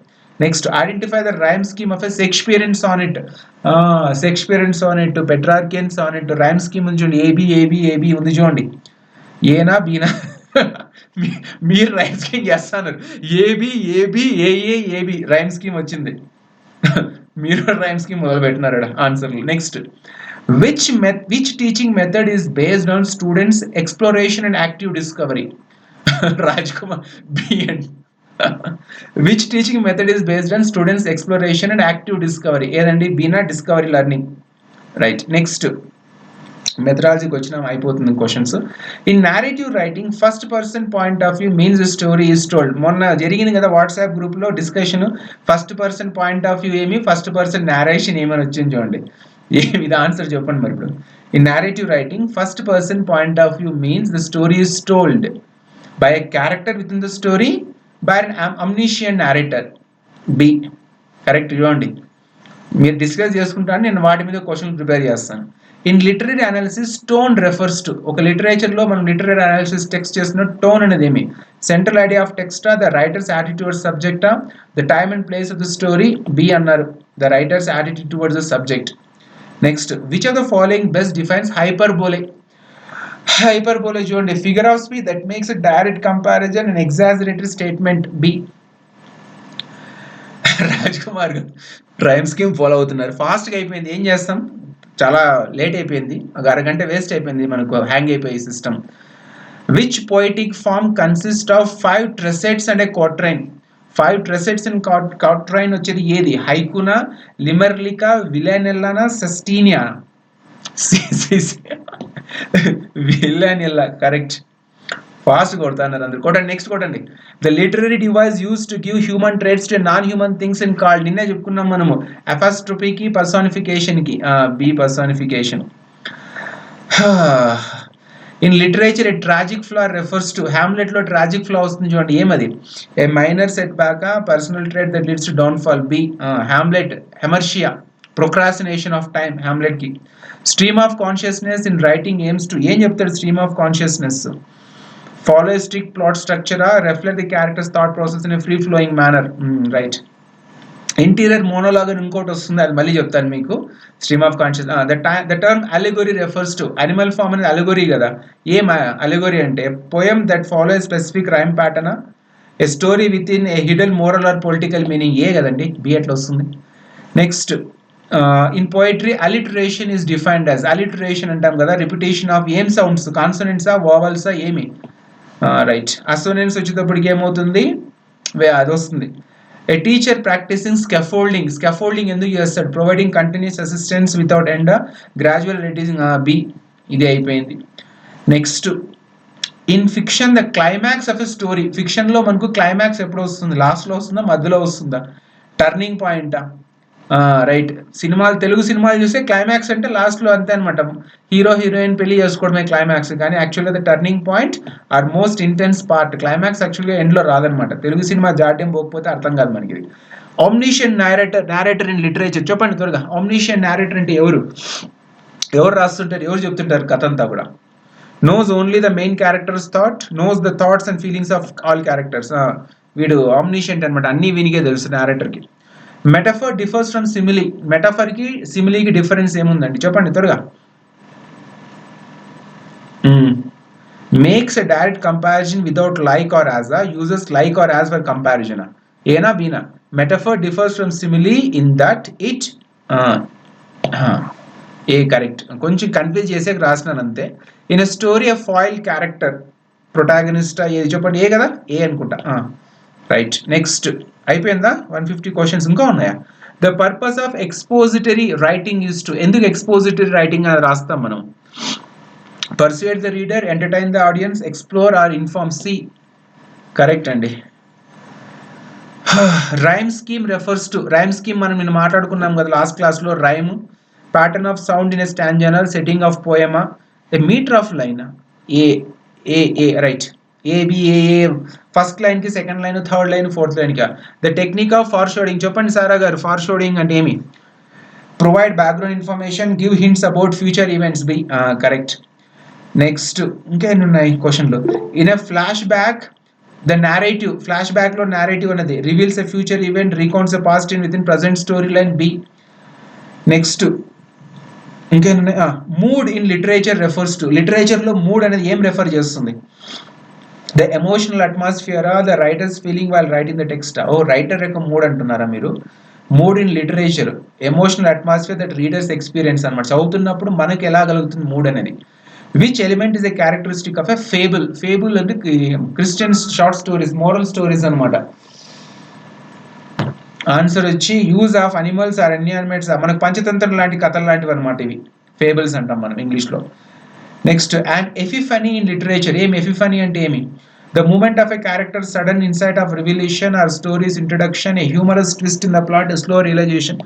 Next, identify the rhyme scheme of a Shakespearean sonnet. Shakespearean sonnet, Petrarchan sonnet, rhyme scheme ఉంది చూడండి. A B ఉంది చూడండి. ఏనా బీనా? మీరు రైమ్ స్కీమ్ చేస్తున్నారు. A B A B A B rhyme scheme వచ్చింది. మీరు రైమ్స్ కి మొదలు పెట్టినారు ఆన్సర్లు. Next, which teaching method is based on students exploration and active discovery? Raj Kumar, B and which teaching method is based on students exploration and active discovery? ఏదండి? బీనా discovery learning. Right. Next మెథడాలజీకి వచ్చిన అయిపోతుంది questions. In narrative writing first person point of view means story is told. మొన్న జరిగింది కదా WhatsApp గ్రూప్లో discussion, first person point of view ఏమి, first person narration ఏమని వచ్చింది చూడండి. ఏమి ఇది ఆన్సర్ చెప్పండి మరి ఇప్పుడు. In narrative writing first person point of view means the story is told by a character with in the story by an omniscient narrator. B correct. చూడండి మీరు డిస్కస్ చేసుకుంటాను, నేను వాటి మీద క్వశ్చన్ ప్రిపేర్ చేస్తాను. In literary analysis tone refers to. ఒక లిటరేచర్లో మనం లిటరీ అనాలిసిస్ టెక్స్ట్ చేసిన టోన్ అనేది ఏమి? సెంట్రల్ ఐడియా ఆఫ్ టెక్స్టా, ద రైటర్స్ యాటిట్యూడ్ సబ్జెక్టా, the time and place of the story? B అన్నారు, the writer's attitude towards the subject. Next, which of the following best defines hyperbole? Hyperbole చూడండి, figure of speech that makes a direct comparison and exaggerated statement. B. Raj Kumar గారు rhyme scheme follow అవుతున్నారు. ఫాస్ట్గా అయిపోయింది, ఏం చేస్తాం, చాలా late అయిపోయింది, ఒక అరగంట వేస్ట్ అయిపోయింది, మనకు హ్యాంగ్ అయిపోయి system. Which poetic form consist of 5 tercets and a quatrain? 5 tercets and quatrain వచ్చేది ఏది? హైకునా, లిమర్లికా, విలానెల్లానా, సెస్టీనియా? విలానెల్లా కరెక్ట్. ఫాస్ట్ కొడతాన్నారు అందరు. కొట్టండి, నెక్స్ట్ కొట్టండి. The literary device use to give human traits to non human things and called. నిన్నే చెప్పుకున్నాం మనము ఎఫాస్ట్రోపీకి, పర్సానిఫికేషన్కి. B personification. In literature a tragic flaw refers to. హ్యామ్లెట్లో ట్రాజిక్ ఫ్లా వస్తుంది చూడండి, ఏమది? A minor setback, personal trait that leads to downfall. B Hamlet hamartia, procrastination of time హ్యామ్లెట్కి. Stream of consciousness in writing aims to. ఏం చెప్తాడు stream of consciousness? Follow a strict plot structure, reflect the character's thought process in a free flowing manner. Right. Interior monologue అని ఇంకోటి వస్తుంది, అది మళ్ళీ చెప్తాను మీకు. Stream of conscious. The term allegory refers to. Animal Farm అనేది allegory కదా. ఏం అలెగోరీ అంటే? Poem that follow a specific rhyme pattern, a story within a hidden moral or political meaning. A కదండి, బి ఎట్లా వస్తుంది? Next, in poetry alliteration is defined as. Alliteration అంటాం కదా, repetition of ఏం sounds, కాన్సనెంట్సా, వోవల్సా, ఏమి? రైట్. అసోనెన్స్ వచ్చేటప్పటికి ఏమవుతుంది? అది వస్తుంది. A teacher practicing scaffolding. Scaffolding ఎందుకు చేస్తాడు? Providing continuous assistance without end, gradual reducing. B. ఇది అయిపోయింది. Next, in fiction the climax of a story. ఫిక్షన్లో మనకు క్లైమాక్స్ ఎప్పుడు వస్తుంది? లాస్ట్లో వస్తుందా, మధ్యలో వస్తుందా? టర్నింగ్ పాయింటా? రైట్. సినిమాలు, తెలుగు సినిమాలు చూస్తే క్లైమాక్స్ అంటే లాస్ట్లో అంతే అనమాట, హీరో హీరోయిన్ పెళ్లి చేసుకోవడమే క్లైమాక్స్. కానీ యాక్చువల్గా the turning point or most intense part. Climax యాక్చువల్గా ఎండ్లో రాదనమాట. తెలుగు సినిమా జాడ్యం పోకపోతే అర్థం కాదు మనకి. Omniscient narrator in literature. చెప్పండి త్వరగా. ఆమ్నిషియన్ నారేటర్ అంటే ఎవరు రాస్తుంటారు, ఎవరు చెప్తుంటారు కథ అంతా కూడా? Knows only the main character's thought, knows the thoughts and feelings of all characters. వీడు ఆమ్నిషియంట్ అనమాట, అన్ని వీనికే తెలుసు నారేటర్కి. Metaphor differs from simile. మెటఫర్కి సిమిలీకి డిఫరెన్స్ ఏముందండి చెప్పండి త్వరగా. Makes a direct comparison without like or as, uses like or as for comparison. ఏనా బీనా? Metaphor differs from simile in that it. A correct. కొంచెం కన్ఫ్యూజ్ చేసే రాసినాను అంతే. In a story of foil character ప్రొటాగనిస్టా, ఏది చెప్పండి? ఏ కదా, ఏ అనుకుంటా. రైట్. నెక్స్ట్ అయిపోయిందా? 150 క్వశ్చన్స్ ఇంకా ఉన్నాయా? The purpose of expository writing use to. ఎందుకు ఎక్స్పోజిటరీ రైటింగ్ అని రాస్తాం మనం? Persuade the reader, entertain the audience, explore or inform. C correct అండి. Rhyme scheme refers to. Rhyme scheme మనం నిన్న మాట్లాడుకున్నాం కదా లాస్ట్ క్లాస్లో. Rhyme, pattern of sound in a స్టాంజనర్, సెట్టింగ్ ఆఫ్ పోయమా, A meter of line. A right. A B A A, first లైన్కి, second line, third line, fourth లైన్కి. The technique of ఫార్షోడింగ్. చెప్పండి సారా గారు, ఫార్షోడింగ్ అంటే ఏమి? Provide background information, give hints about future events. B correct. Next ఇంకా ఎన్ని ఉన్నాయి క్వశ్చన్లు? In a flashback the narrative. ఫ్లాష్ బ్యాక్లో నారేటివ్ అనేది reveals a future event, recounts a past in within present story line. B. Next ఇంకేమున్నాయి? Mood in literature refers to. లిటరేచర్లో mood అనేది ఏం రెఫర్ చేస్తుంది? ద ఎమోషనల్ అట్మాస్ఫియరా, the writer's feeling while writing the text. ఓ writer యొక్క mood అంటున్నారా మీరు? Mood in literature, emotional atmosphere that readers experience అనమాట. చదువుతున్నప్పుడు మనకి ఎలా కలుగుతుంది మూడ్ అనేది. Which element is a characteristic of a fable. Fable అంటే Christians short stories, moral stories అనమాట. ఆన్సర్ వచ్చి use of animals or environments, మనకు పంచతంత్రం లాంటి కథలు లాంటివి అనమాట ఇవి, ఫేబుల్స్ అంటాం మనం ఇంగ్లీష్లో. Next, and epiphany in literature. ఏమి ఎపిఫనీ అంటే ఏమి? The moment of a character sudden insight of revelation or stories introduction, a humorous twist in the plot, slow realization.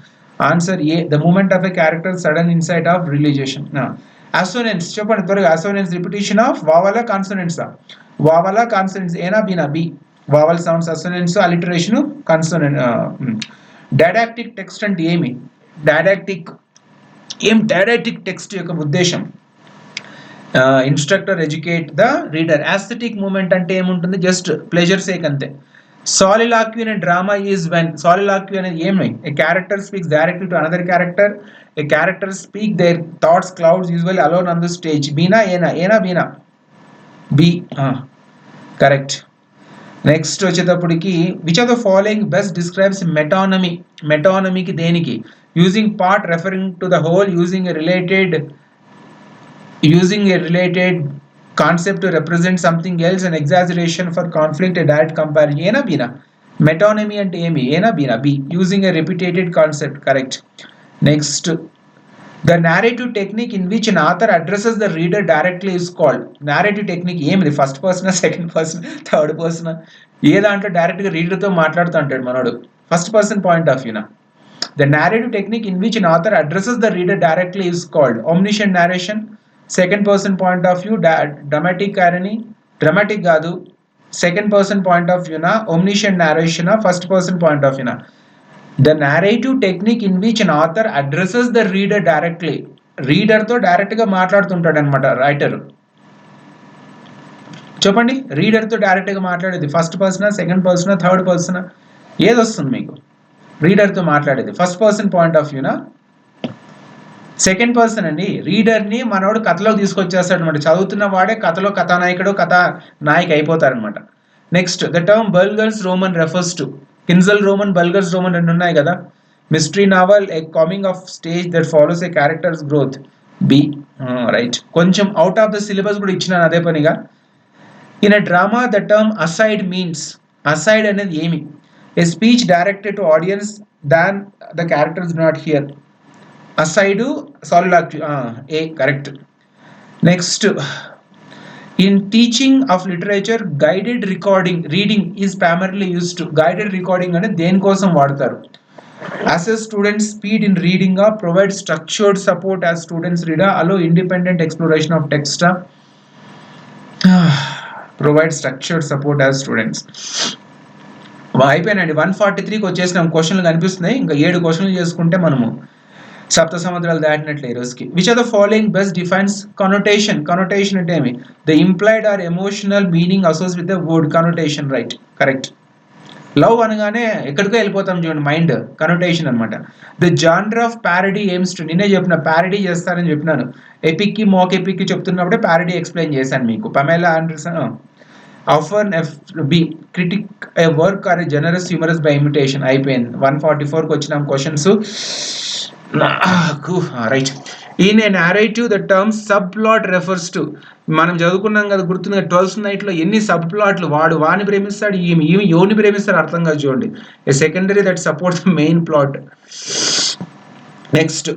Answer A, the moment of a character sudden insight of revelation. Assonance చెప్పండి త్వరగా. Assonance repetition of వావలా కాన్సోనెంట్సా? వావలా consonants, ఏనా బీనా? B. Vowel sounds assonance, alliteration consonant. Didactic text అంటే ఏమి? Didactic didactic text యొక్క ఉద్దేశం instructor educate the reader. Aesthetic moment అంటే ఏముంటుంది? జస్ట్ ప్లెజర్ సేక్ అంతే. సాలిలాక్యూ అనే డ్రామా ఈజ్ వెన్. సాలిలాక్యూ అనేది ఏమి? A character speaks directly to another character. A character speak their thoughts aloud usually alone on the stage. బీనా ఏనా? ఏనా బీనా? బి. కరెక్ట్. నెక్స్ట్ వచ్చేటప్పటికి which of the following best describes metonymy. మెటానమీకి దేనికి? Using part referring to the whole, using a related concept to represent something else, an exaggeration for conflict, a direct comparison. Ena bina? Metonymy ante emi? Ena bina? B. Using a repeated concept. Correct. Next, the narrative technique in which an author addresses the reader directly is called. Narrative technique ఏమిది? First person, second person, third person? ఏ దాంట్లో డైరెక్ట్గా రీడర్తో మాట్లాడుతూ అంటాడు మనోడు? First person point of వ్యూనా? The narrative technique in which an author addresses the reader directly is called omniscient narration, second person point of view, dramatic irony, dramatic కాదు, second person point of view నా, omniscient narration first person point of view నా? The narrative technique in which an author addresses the reader directly, reader తో direct గా మాట్లాడుతుంటాడు అనమాట writer. చెప్పండి, reader తో direct గా మాట్లాడేది first person, second person, third person? ఏది వస్తుంది మీకు? రీడర్ తో మాట్లాడేది ఫస్ట్ పర్సన్ పాయింట్ ఆఫ్ వ్యూనా, సెకండ్ పర్సన్ అండి. రీడర్ ని మనోడు కథలోకి తీసుకొచ్చేస్తాడు అనమాట. చదువుతున్న వాడే కథలో కథానాయకుడు, కథానాయక అయిపోతారనమాట. నెక్స్ట్, the term bildungsroman refers to. Künstlerroman, bildungsroman రెండు ఉన్నాయి కదా. Mystery novel, a coming of stage that follows a character's growth. B. Right. కొంచెం అవుట్ ఆఫ్ ద సిలబస్ కూడా ఇచ్చినాను అదే పనిగా. In a drama the term aside means. Aside అనేది ఏమి? A speech directed to audience than the characters do not hear. aside soliloquy. A. Correct. Next, in teaching of literature, guided reading is primarily used to. Guided recording ane deni kosam vaadtaru? Assess students' speed in reading, provide structured support as students read, allow independent exploration of text, provide structured support as students. అయిపోయినండి. 143కి వచ్చేసినాం. క్వశ్చన్లు కనిపిస్తున్నాయి. ఇంకా 7 క్వశ్చన్లు చేసుకుంటే మనము సప్త సముద్రాలు దాటినట్లే ఈ రోజుకి. Which are the following best defines connotation. Connotation అంటే ఏమి? The implied or emotional meaning associate with the word. Connotation. Right. Correct. Love అనగానే ఎక్కడికో వెళ్ళిపోతాం చూడండి, మైండ్. కనోటేషన్ అనమాట. The genre of parody aims to. నిన్నే చెప్పిన ప్యారడీ చేస్తానని చెప్పినాను. ఎపిక్కి మోక్ ఎపిక్కి చెప్తున్నప్పుడే ప్యారడీ ఎక్స్ప్లెయిన్ చేశాను మీకు. Pamela Anderson. Offer B. Critic a work or a genres humorous by imitation. అయిపోయింది. 144కి వచ్చినాం questions. Right. In a narrative the term sub plot refers to. మనం చదువుకున్నాం కదా, గుర్తుంది. 12th నైట్లో ఎన్ని సబ్ ప్లాట్లు. వాడిని ప్రేమిస్తాడు, ఈమె ఎవరిని ప్రేమిస్తాడు అర్థం కాదు చూడండి. A secondary that supports the main plot. Next,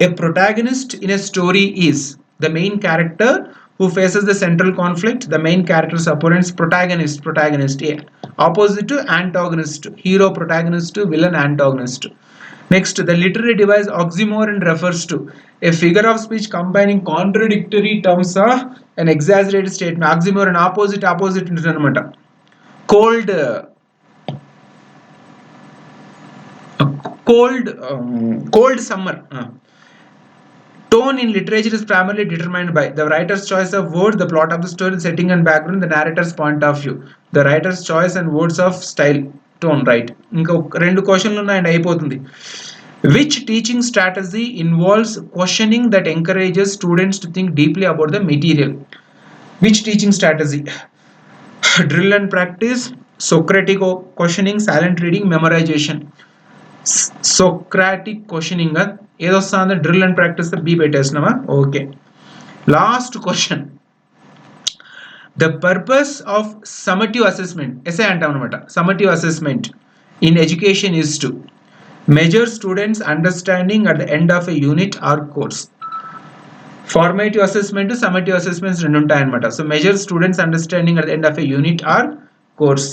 a protagonist in a story is the main character who faces the central conflict, the main character's opponents. Protagonist. A. Opposite to antagonist. Hero protagonist, villain antagonist. Next, the literary device oxymoron refers to a figure of speech combining contradictory terms, an exaggerated statement. Oxymoron opposite anamata. Cold summer. Tone in literature is primarily determined by the writer's choice of words, the plot of the story, setting and background, the narrator's point of view. The writer's choice and words of style, tone. Right. ఇంకా 2 క్వశ్చన్లు ఉన్నాయండి, అయిపోతుంది. Which teaching strategy involves questioning that encourages students to think deeply about the material? Which teaching strategy? Drill and practice, Socratic questioning, silent reading, memorization. Socratic questioning ఏదో వస్తుంది drill and practice B పెట్టేసినావా okay last question the purpose of summative assessment S I అంటాం అనమాట summative assessment in education is to measure students understanding at the end of a unit or course. Formative assessment, summative assessments రెండు ఉంటాయి అన్నమాట. So measure students understanding at the end of a unit or course.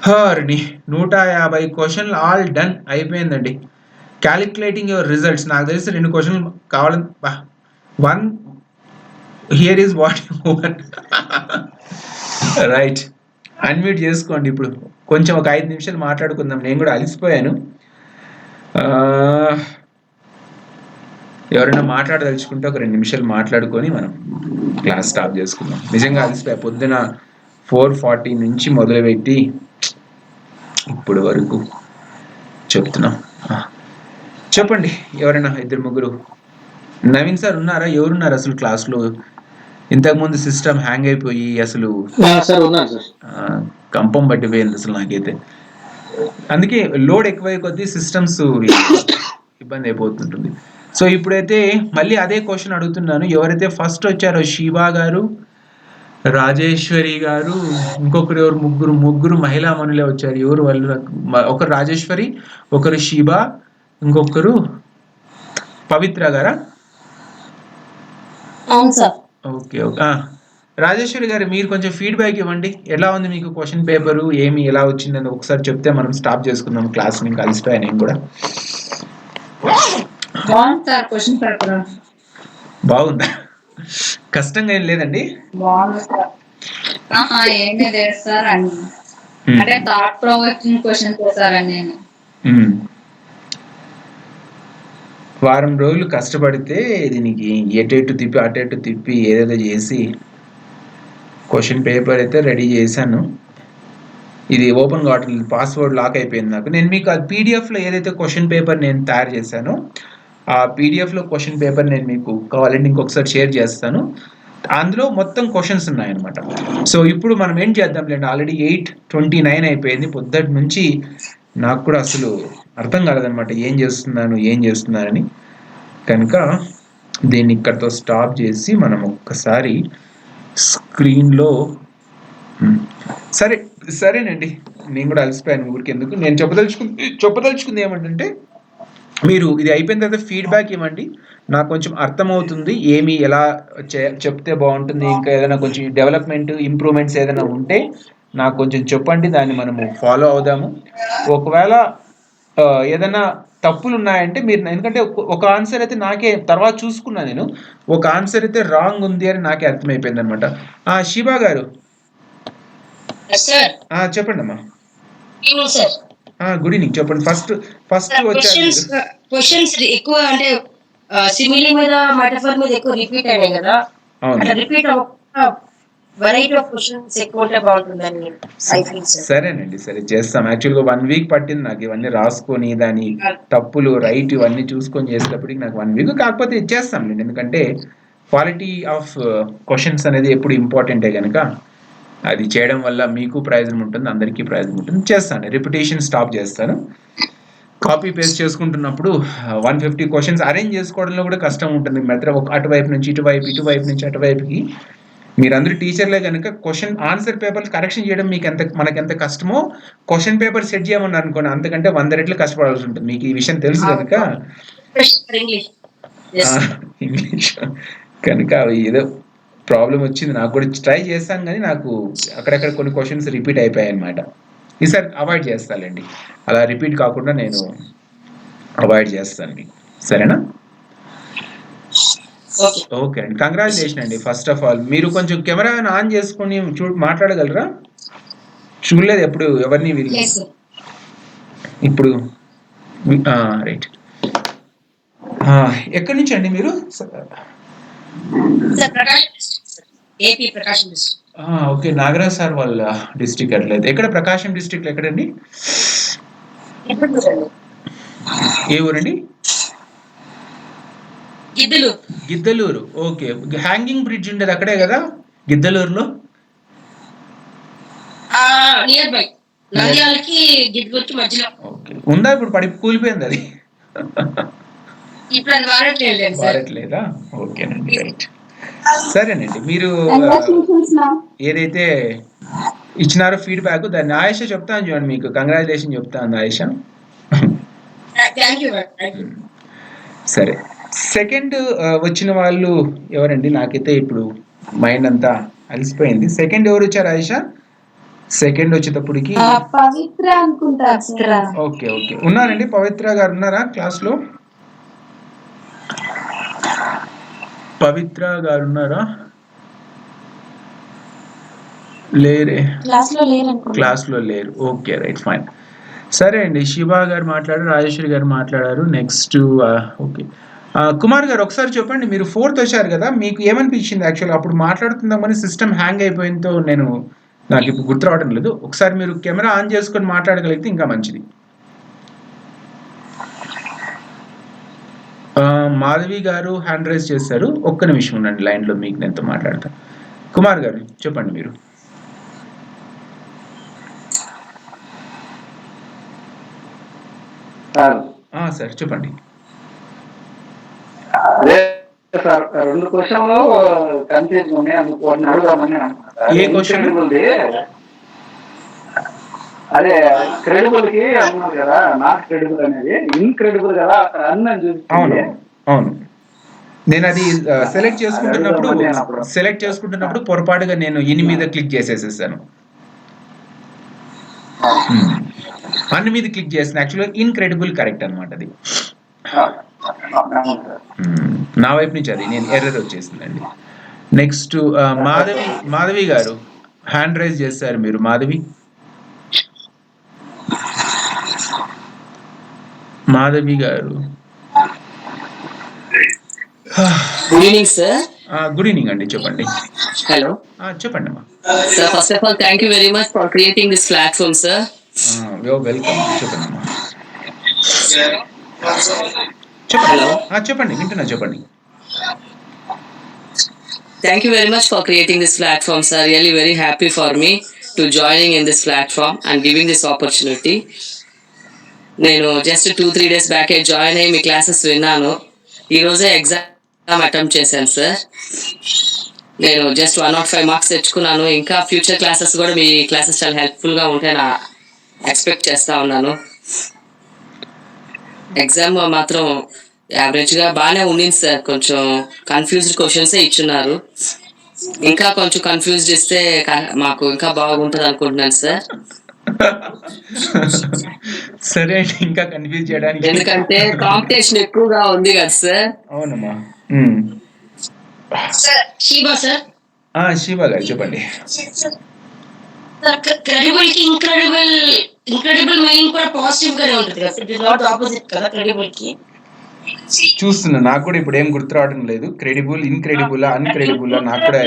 హర్ని 150 క్వశ్చన్లు all done అయిపోయిందండి. Calculating your results నాకు తెలిసి 2 క్వశ్చన్లు కావాలి. One here is what you want right unmute చేసుకోండి. ఇప్పుడు కొంచెం ఒక 5 నిమిషాలు మాట్లాడుకుందాం. నేను కూడా అలిసిపోయాను. ఎవరైనా మాట్లాడదలుచుకుంటే ఒక 2 నిమిషాలు మాట్లాడుకొని మనం క్లాస్ స్టాప్ చేసుకుందాం. నిజంగా అలసిపోయా పొద్దున 4:40 నుంచి మొదలుపెట్టి ఇప్పుడు వరకు చెప్తున్నాం. చెప్పండి ఎవరైనా 2-3 నవీన్ సార్ ఉన్నారా? ఎవరున్నారు అసలు క్లాస్లో? ఇంతకుముందు సిస్టమ్ హ్యాంగ్ అయిపోయి అసలు కంపం పట్టిపోయింది అసలు నాకైతే. అందుకే లోడ్ ఎక్కువై కొద్దీ సిస్టమ్స్ ఇబ్బంది అయిపోతుంటుంది. సో ఇప్పుడైతే మళ్ళీ అదే క్వశ్చన్ అడుగుతున్నాను. ఎవరైతే ఫస్ట్ వచ్చారో శివా గారు, రాజేశ్వరి గారు, ఇంకొకరు ఎవరు ముగ్గురు మహిళా మనులే వచ్చారు. ఎవరు వాళ్ళు? ఒకరు రాజేశ్వరి, ఒకరు శివా, ఇంకొకరు పవిత్ర గారా? Okay okay. రాజేశ్వరి గారు మీరు కొంచెం ఫీడ్బ్యాక్ ఇవ్వండి. ఎలా ఉంది మీకు క్వశ్చన్ పేపరు? ఏమి ఎలా వచ్చిందని ఒకసారి చెప్తే మనం స్టాప్ చేసుకుందాం క్లాస్. మీకు కలిసిపోయా నేను కూడా. బాగుందా? కష్టంగా ఏం లేదండి? వారం రోజులు కష్టపడితే దీనికి ఎటు తిప్పి ఏదేదో చేసి క్వశ్చన్ పేపర్ అయితే రెడీ చేశాను. ఇది ఓపెన్ కావట్లేదు, పాస్వర్డ్ లాక్ అయిపోయింది నాకు. నేను మీకు ఆ పీడిఎఫ్లో ఏదైతే క్వశ్చన్ పేపర్ నేను తయారు చేశానో ఆ పీడిఎఫ్లో క్వశ్చన్ పేపర్ నేను మీకు కావాలంటే ఇంకొకసారి షేర్ చేస్తాను. అందులో మొత్తం క్వశ్చన్స్ ఉన్నాయన్నమాట. సో ఇప్పుడు మనం ఏం చేద్దాంలేండి, ఆల్రెడీ 8:29 అయిపోయింది. పొద్దుటి నుంచి నాకు కూడా అసలు అర్థం కాలేదన్నమాట ఏం చేస్తున్నానని. కనుక దీన్ని ఇక్కడితో స్టాప్ చేసి మనం ఒక్కసారి స్క్రీన్లో సరేనండి. నేను కూడా అలసిపోయాను ఊరికెందుకు. నేను చెప్పదలుచుకుంది ఏమంటే మీరు ఇది అయిపోయిన తర్వాత ఫీడ్బ్యాక్ ఇవ్వండి. నాకు కొంచెం అర్థమవుతుంది ఏమి ఎలా చెప్తే బాగుంటుంది. ఇంకా ఏదైనా కొంచెం డెవలప్మెంట్ ఇంప్రూవ్మెంట్స్ ఏదైనా ఉంటే నాకు కొంచెం చెప్పండి, దాన్ని మనము ఫాలో అవుదాము. ఒకవేళ ఏదైనా తప్పులు ఉన్నాయంటే మీరు, ఎందుకంటే ఒక ఆన్సర్ అయితే నాకే తర్వాత చూసుకున్నా నేను, ఒక ఆన్సర్ అయితే రాంగ్ ఉంది అని నాకే అర్థమైపోయింది అనమాట. శివా గారు చెప్పండి అమ్మా. Good evening. చెప్పండి. ఫస్ట్ క్వశ్చన్స్ ఎక్కువ అంటే సిమిలీ మీద మెటఫర్ మీద ఎక్కువ రిపీట్ అయినాయి కదా. అంటే రిపీట్ వెరైటీ ఆఫ్ క్వశ్చన్స్ ఎక్కువ ఉంటే బాగుంటుందని ఐ ఫీల్ సార్. సరేనండి, సరే చేస్తాం. యాక్చువల్గా 1 వీక్ పట్టింది నాకు ఇవన్నీ రాసుకొని దాని తప్పులు రైట్ ఇవన్నీ చూసుకొని చేసేటప్పటికి నాకు 1 వీక్. కాకపోతే ఇచ్చేస్తాం నేను, ఎందుకంటే క్వాలిటీ ఆఫ్ క్వశ్చన్స్ అనేది ఎప్పుడు ఇంపార్టెంటే కనుక అది చేయడం వల్ల మీకు ప్రయోజనం ఉంటుంది, అందరికీ ప్రయోజనం ఉంటుంది. చేస్తాను, రిపిటేషన్ స్టాప్ చేస్తాను. కాపీ పేస్ట్ చేసుకుంటున్నప్పుడు 150 క్వశ్చన్స్ అరేంజ్ చేసుకోవడంలో కూడా కష్టం ఉంటుంది. మెథడ్ అటువైపు నుంచి ఇటువైపు నుంచి అటువైపుకి. మీరందరూ టీచర్లే కనుక క్వశ్చన్ ఆన్సర్ పేపర్ కరెక్షన్ చేయడం మీకు మనకెంత కష్టమో క్వశ్చన్ పేపర్ సెట్ చేయమని అనుకోండి, అంతకంటే 100 రెట్లు కష్టపడాల్సి ఉంటుంది. మీకు ఈ విషయం తెలుసు కనుక ఇంగ్లీష్ కనుక ఏదో ప్రాబ్లం వచ్చింది. నాకు కూడా ట్రై చేస్తాను కానీ నాకు అక్కడక్కడ కొన్ని క్వశ్చన్స్ రిపీట్ అయిపోయాయి అనమాట. ఈసారి అవాయిడ్ చేస్తానండి, అలా రిపీట్ కాకుండా నేను అవాయిడ్ చేస్తాను మీకు. సరేనా? ఓకే అండి, కంగ్రాచులేషన్ అండి. ఫస్ట్ ఆఫ్ ఆల్ మీరు కొంచెం కెమెరా ఆన్ చేసుకొని మాట్లాడగలరా? చూడలేదు ఎప్పుడు ఎవరిని వీళ్ళు. ఇప్పుడు రైట్. ఎక్కడి నుంచి అండి మీరు? ఓకే, నాగరాజ్ సార్ వాళ్ళ డిస్ట్రిక్ట్ అట్లేదు. ఎక్కడ? ప్రకాశం డిస్ట్రిక్ట్ ఎక్కడండి? ఏ ఊరండి? గిద్దలూరు. ఓకే, హ్యాంగింగ్ బ్రిడ్జ్ ఉండేది అక్కడే కదా గిద్దలూరులో? నంద్యాలకి గిద్దలూరుకి మధ్యలో. ఓకే, ఉందా ఇప్పుడు పడి కూలిపోయింది అది? ఇప్పుడు అది వాడట్లేదా? ఓకేనండి, రైట్. సరేనండి, మీరు ఏదైతే ఇచ్చినారో ఫీడ్బ్యాక్ దాన్ని ఆయేష చెప్తాను చూడండి, మీకు కంగ్రాచులేషన్ చెప్తాను ఆయేష. సరే, సెకండ్ వచ్చిన వాళ్ళు ఎవరండి? నాకైతే ఇప్పుడు మైండ్ అంతా అలసిపోయింది. సెకండ్ ఎవరు వచ్చారు ఆయేష? సెకండ్ వచ్చేటప్పటికి పవిత్ర అనుకుంటా. ఓకే ఓకే, ఉన్నారండి పవిత్ర గారు ఉన్నారా క్లాస్లో? పవిత్ర గారు ఉన్నారా? లేరే, క్లాస్లో లేరు. Okay, right, fine. సరే అండి, శివ గారు మాట్లాడారు, రాజేశ్వరి గారు మాట్లాడారు. నెక్స్ట్ ఓకే, కుమార్ గారు ఒకసారి చెప్పండి, మీరు ఫోర్త్ వచ్చారు కదా, మీకు ఏమనిపించింది? యాక్చువల్గా అప్పుడు మాట్లాడుతుందామని సిస్టమ్ హ్యాంగ్ అయిపోయిందో నాకు ఇప్పుడు గుర్తు రావడం లేదు. ఒకసారి మీరు కెమెరా ఆన్ చేసుకొని మాట్లాడగలిగితే ఇంకా మంచిది. మాధవి గారు హ్యాండ్ రైజ్ చేశారు, ఒక్క నిమిషం ఉండండి లైన్లో, మీకు నేను మాట్లాడతాను. కుమార్ గారు చెప్పండి మీరు. సార్ చెప్పండి. సార్, 2 క్వశ్చన్లు కన్ఫ్యూజ్ ఉన్నాయి, అందుకోని అడుగుదామని. ఏ క్వశ్చన్? అదే క్రెడిబుల్ కి అన్నారు కదా, నాట్ క్రెడిబుల్ అనేది ఇన్క్రెడిబుల్ కదా, అక్కడ అన్నని చూస్తుంది. అవును, నేను అది సెలెక్ట్ చేసుకుంటున్నప్పుడు పొరపాటుగా నేను ఇన్ మీద క్లిక్ చేసేసేసాను. అన్ మీద క్లిక్ చేసిన, యాక్చువల్గా ఇన్క్రెడిబుల్ కరెక్ట్ అనమాట అది. నా వైపు నుంచి అది నేను ఎర్రర్ వచ్చేసిందండి. నెక్స్ట్ మాధవి గారు హ్యాండ్ రైజ్ చేశారు మీరు. మాధవి గారు, good evening sir. Good evening అండి, చెప్పండి. హలో, చెప్పండి అమ్మా. Sir, first of all thank you very much for creating this platform sir. Welcome, చెప్పండి అమ్మా. చెప్పండి, వింటున్నా, చెప్పండి. Thank you very much for creating this platform, sir. Really very happy for me to joining in this platform and giving this opportunity. నేను just 2-3 days back join అయ్యి మీ classes విన్నాను. ఈరోజే exam attempt చేశాను సార్. నేను just 105 marks తెచ్చుకున్నాను. ఇంకా future classes కూడా మీ classes చాలా హెల్ప్ఫుల్గా ఉంటాయని ఎక్స్పెక్ట్ చేస్తా ఉన్నాను. ఎగ్జామ్ మాత్రం యావరేజ్గా బాగానే ఉండింది సార్. కొంచెం కన్ఫ్యూజ్డ్ క్వశ్చన్సే ఇచ్చున్నారు. ఇంకా కొంచెం కన్ఫ్యూజ్డ్ ఇస్తే మాకు ఇంకా బాగుంటుంది అనుకుంటున్నాను సార్. సరే అండి, ఇంకా కన్ఫ్యూజ్ చేయడానికి, ఎందుకంటే కాంపిటీషన్ ఎక్కువగా ఉంది కదా సార్. అవునమ్మా. శివ గారు చెప్పండి. క్రెడిబుల్ కి ఇంక్రెడిబుల్ మీనింగ్ కూడా పాజిటివ్ గానే ఉంటుంది కదా, ఇట్ ఇస్ నాట్ ఆపోజిట్ కదా క్రెడిబుల్ కి. చూస్తున్నా, నాకు కూడా ఇప్పుడు ఏం గుర్తు రావడం లేదు. క్రెడిబుల్, ఇన్క్రెడిబుల్, అన్క్రెడిబుల్ నాకు కూడా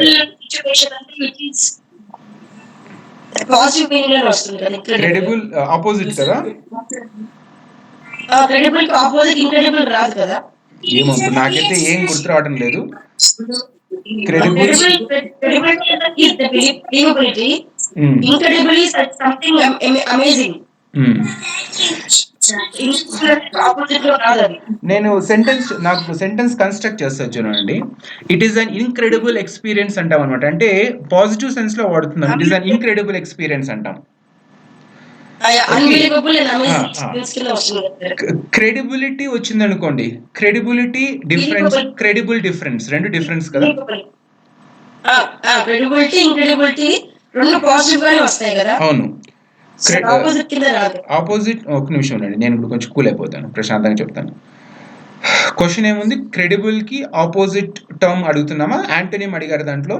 పాజిటివ్ మీనింగ్ లో వస్తుంది కదా. క్రెడిబుల్ ఆపోజిట్ కదా, క్రెడిబుల్ కి ఆపోజిట్ ఇన్క్రెడిబుల్ రాదు కదా. ఏమో నాకైతే ఏం గుర్తు రావడం లేదు. Credible, incredible is something amazing. నేను నాకు సెంటెన్స్ కన్స్ట్రక్ట్ చేస్తాను చూడండి. It is an incredible experience అంటాం అనమాట. అంటే పాజిటివ్ సెన్స్ లో వాడుతున్నాం. It is an incredible experience అంటాం. క్రెడిబిలిటీ వచ్చింది అనుకోండి, క్రెడిబిలిటీ డిఫరెన్స్, క్రెడిబుల్ డిఫరెన్స్, రెండు డిఫరెన్స్ కదా. క్రెడిబిలిటీ, ఇంక్రెడిబిలిటీ రెండు పాజిటివ్ గానే వస్తాయి కదా. అవును, ఆపోజిట్. ఒక నిమిషం ఉండండి, నేను ఇప్పుడు కొంచెం కూల్ అయిపోతాను, ప్రశాంతంగా చెప్తాను. క్వశ్చన్ ఏముంది? క్రెడిబుల్ కి ఆపోజిట్ టర్మ్ అడుగుతున్నామా? యాంటోనిమ్ అడిగారు దాంట్లో.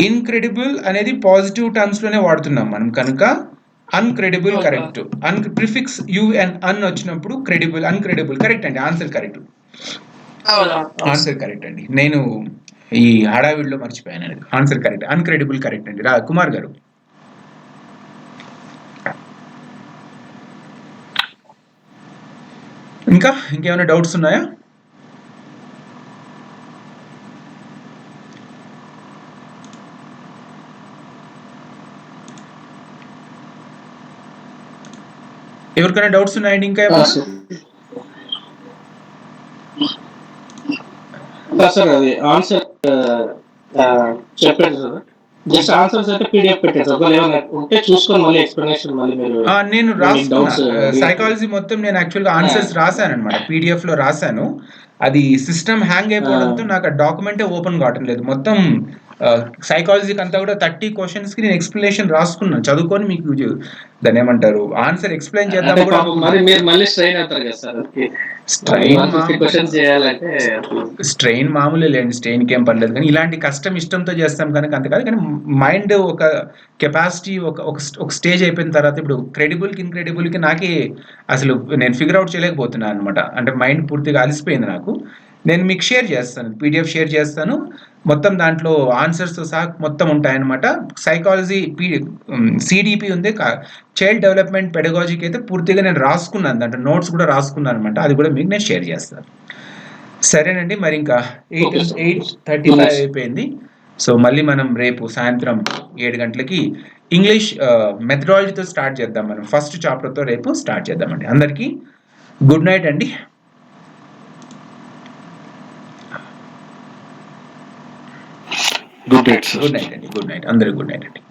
ఇన్క్రెడిబుల్ అనేది పాజిటివ్ టర్మ్స్ లోనే వాడుతున్నాం మనం కనుక అన్క్రెడిబుల్ కరెక్ట్. ప్రిఫిక్స్ యు అండ్ అన్ వచ్చినప్పుడు క్రెడిబుల్, అన్క్రెడిబుల్ కరెక్ట్ అండి. ఆన్సర్ కరెక్ట్ అండి. నేను ఈ హడావిడిలో మర్చిపోయాను అనేది. ఆన్సర్ కరెక్ట్, అన్క్రెడిబుల్ కరెక్ట్ అండి. కుమార్ గారు. ఇంకేమైనా డౌట్స్ ఉన్నాయా? ఎవరికైనా డౌట్స్ ఉన్నాయండి ఇంకా ఏమైనా? సార్ అది ఆన్సర్ చెప్పండి సార్. జస్ట్ ఆన్సర్స్ అయితే పీడిఎఫ్ పెట్టారు సార్. ఏమైనా ఉంటే చూసుకొని మళ్ళీ ఎక్స్ప్లెనేషన్ మళ్ళీ మీరు నేను రాసుకున్నా డౌట్స్ సైకాలజీ మొత్తం నేను యాక్చువల్గా ఆన్సర్స్ రాశాను అనమాట, పీడిఎఫ్ లో రాశాను. అది సిస్టమ్ హ్యాంగ్ అయిపోవడంతో నాకు ఆ డాక్యుమెంటే ఓపెన్ కావటం లేదు. మొత్తం సైకాలజీకి అంతా కూడా 30 questions కి నేను ఎక్స్ప్లెనేషన్ రాసుకున్నాను, చదువుకొని మీకు దాన్ని ఏమంటారు ఆన్సర్ ఎక్స్ప్లెయిన్ చేద్దాం కూడా. మరి మీరు మళ్ళీ స్ట్రెయిన్ అవుతారు కదా సార్. క్వశ్చన్స్ చేయాలంటే స్ట్రెయిన్ మామూలే లేండి, స్ట్రెయిన్కి ఏం పర్లేదు, కానీ ఇలాంటి కష్టం ఇష్టంతో చేస్తాం కనుక అంత కాదు. కానీ మైండ్ ఒక కెపాసిటీ ఒక స్టేజ్ అయిపోయిన తర్వాత ఇప్పుడు క్రెడిబుల్కి ఇన్క్రెడిబుల్కి నాకే అసలు నేను ఫిగర్ అవుట్ చేయలేకపోతున్నాను అనమాట. అంటే మైండ్ పూర్తిగా అలసిపోయింది నాకు. నేను మీకు షేర్ చేస్తాను, పీడిఎఫ్ షేర్ చేస్తాను, మొత్తం దాంట్లో ఆన్సర్స్తో సహా మొత్తం ఉంటాయన్నమాట. సైకాలజీ సిడిపి ఉంది, చైల్డ్ డెవలప్మెంట్ పెడగాజీకి అయితే పూర్తిగా నేను రాసుకున్నాను, దాంట్లో నోట్స్ కూడా రాసుకున్నాను అనమాట. అది కూడా మీకు నేను షేర్ చేస్తాను. సరేనండి, మరి ఇంకా 8:35 అయిపోయింది. సో మళ్ళీ మనం రేపు సాయంత్రం 7 గంటలకి ఇంగ్లీష్ మెథడాలజీతో స్టార్ట్ చేద్దాం. మనం ఫస్ట్ చాప్టర్తో రేపు స్టార్ట్ చేద్దామండి. అందరికీ గుడ్ నైట్ అండి. గుడ్ నైట్ గుడ్ నైట్ అండి, గుడ్ నైట్ అందరికి గుడ్ నైట్ అండి.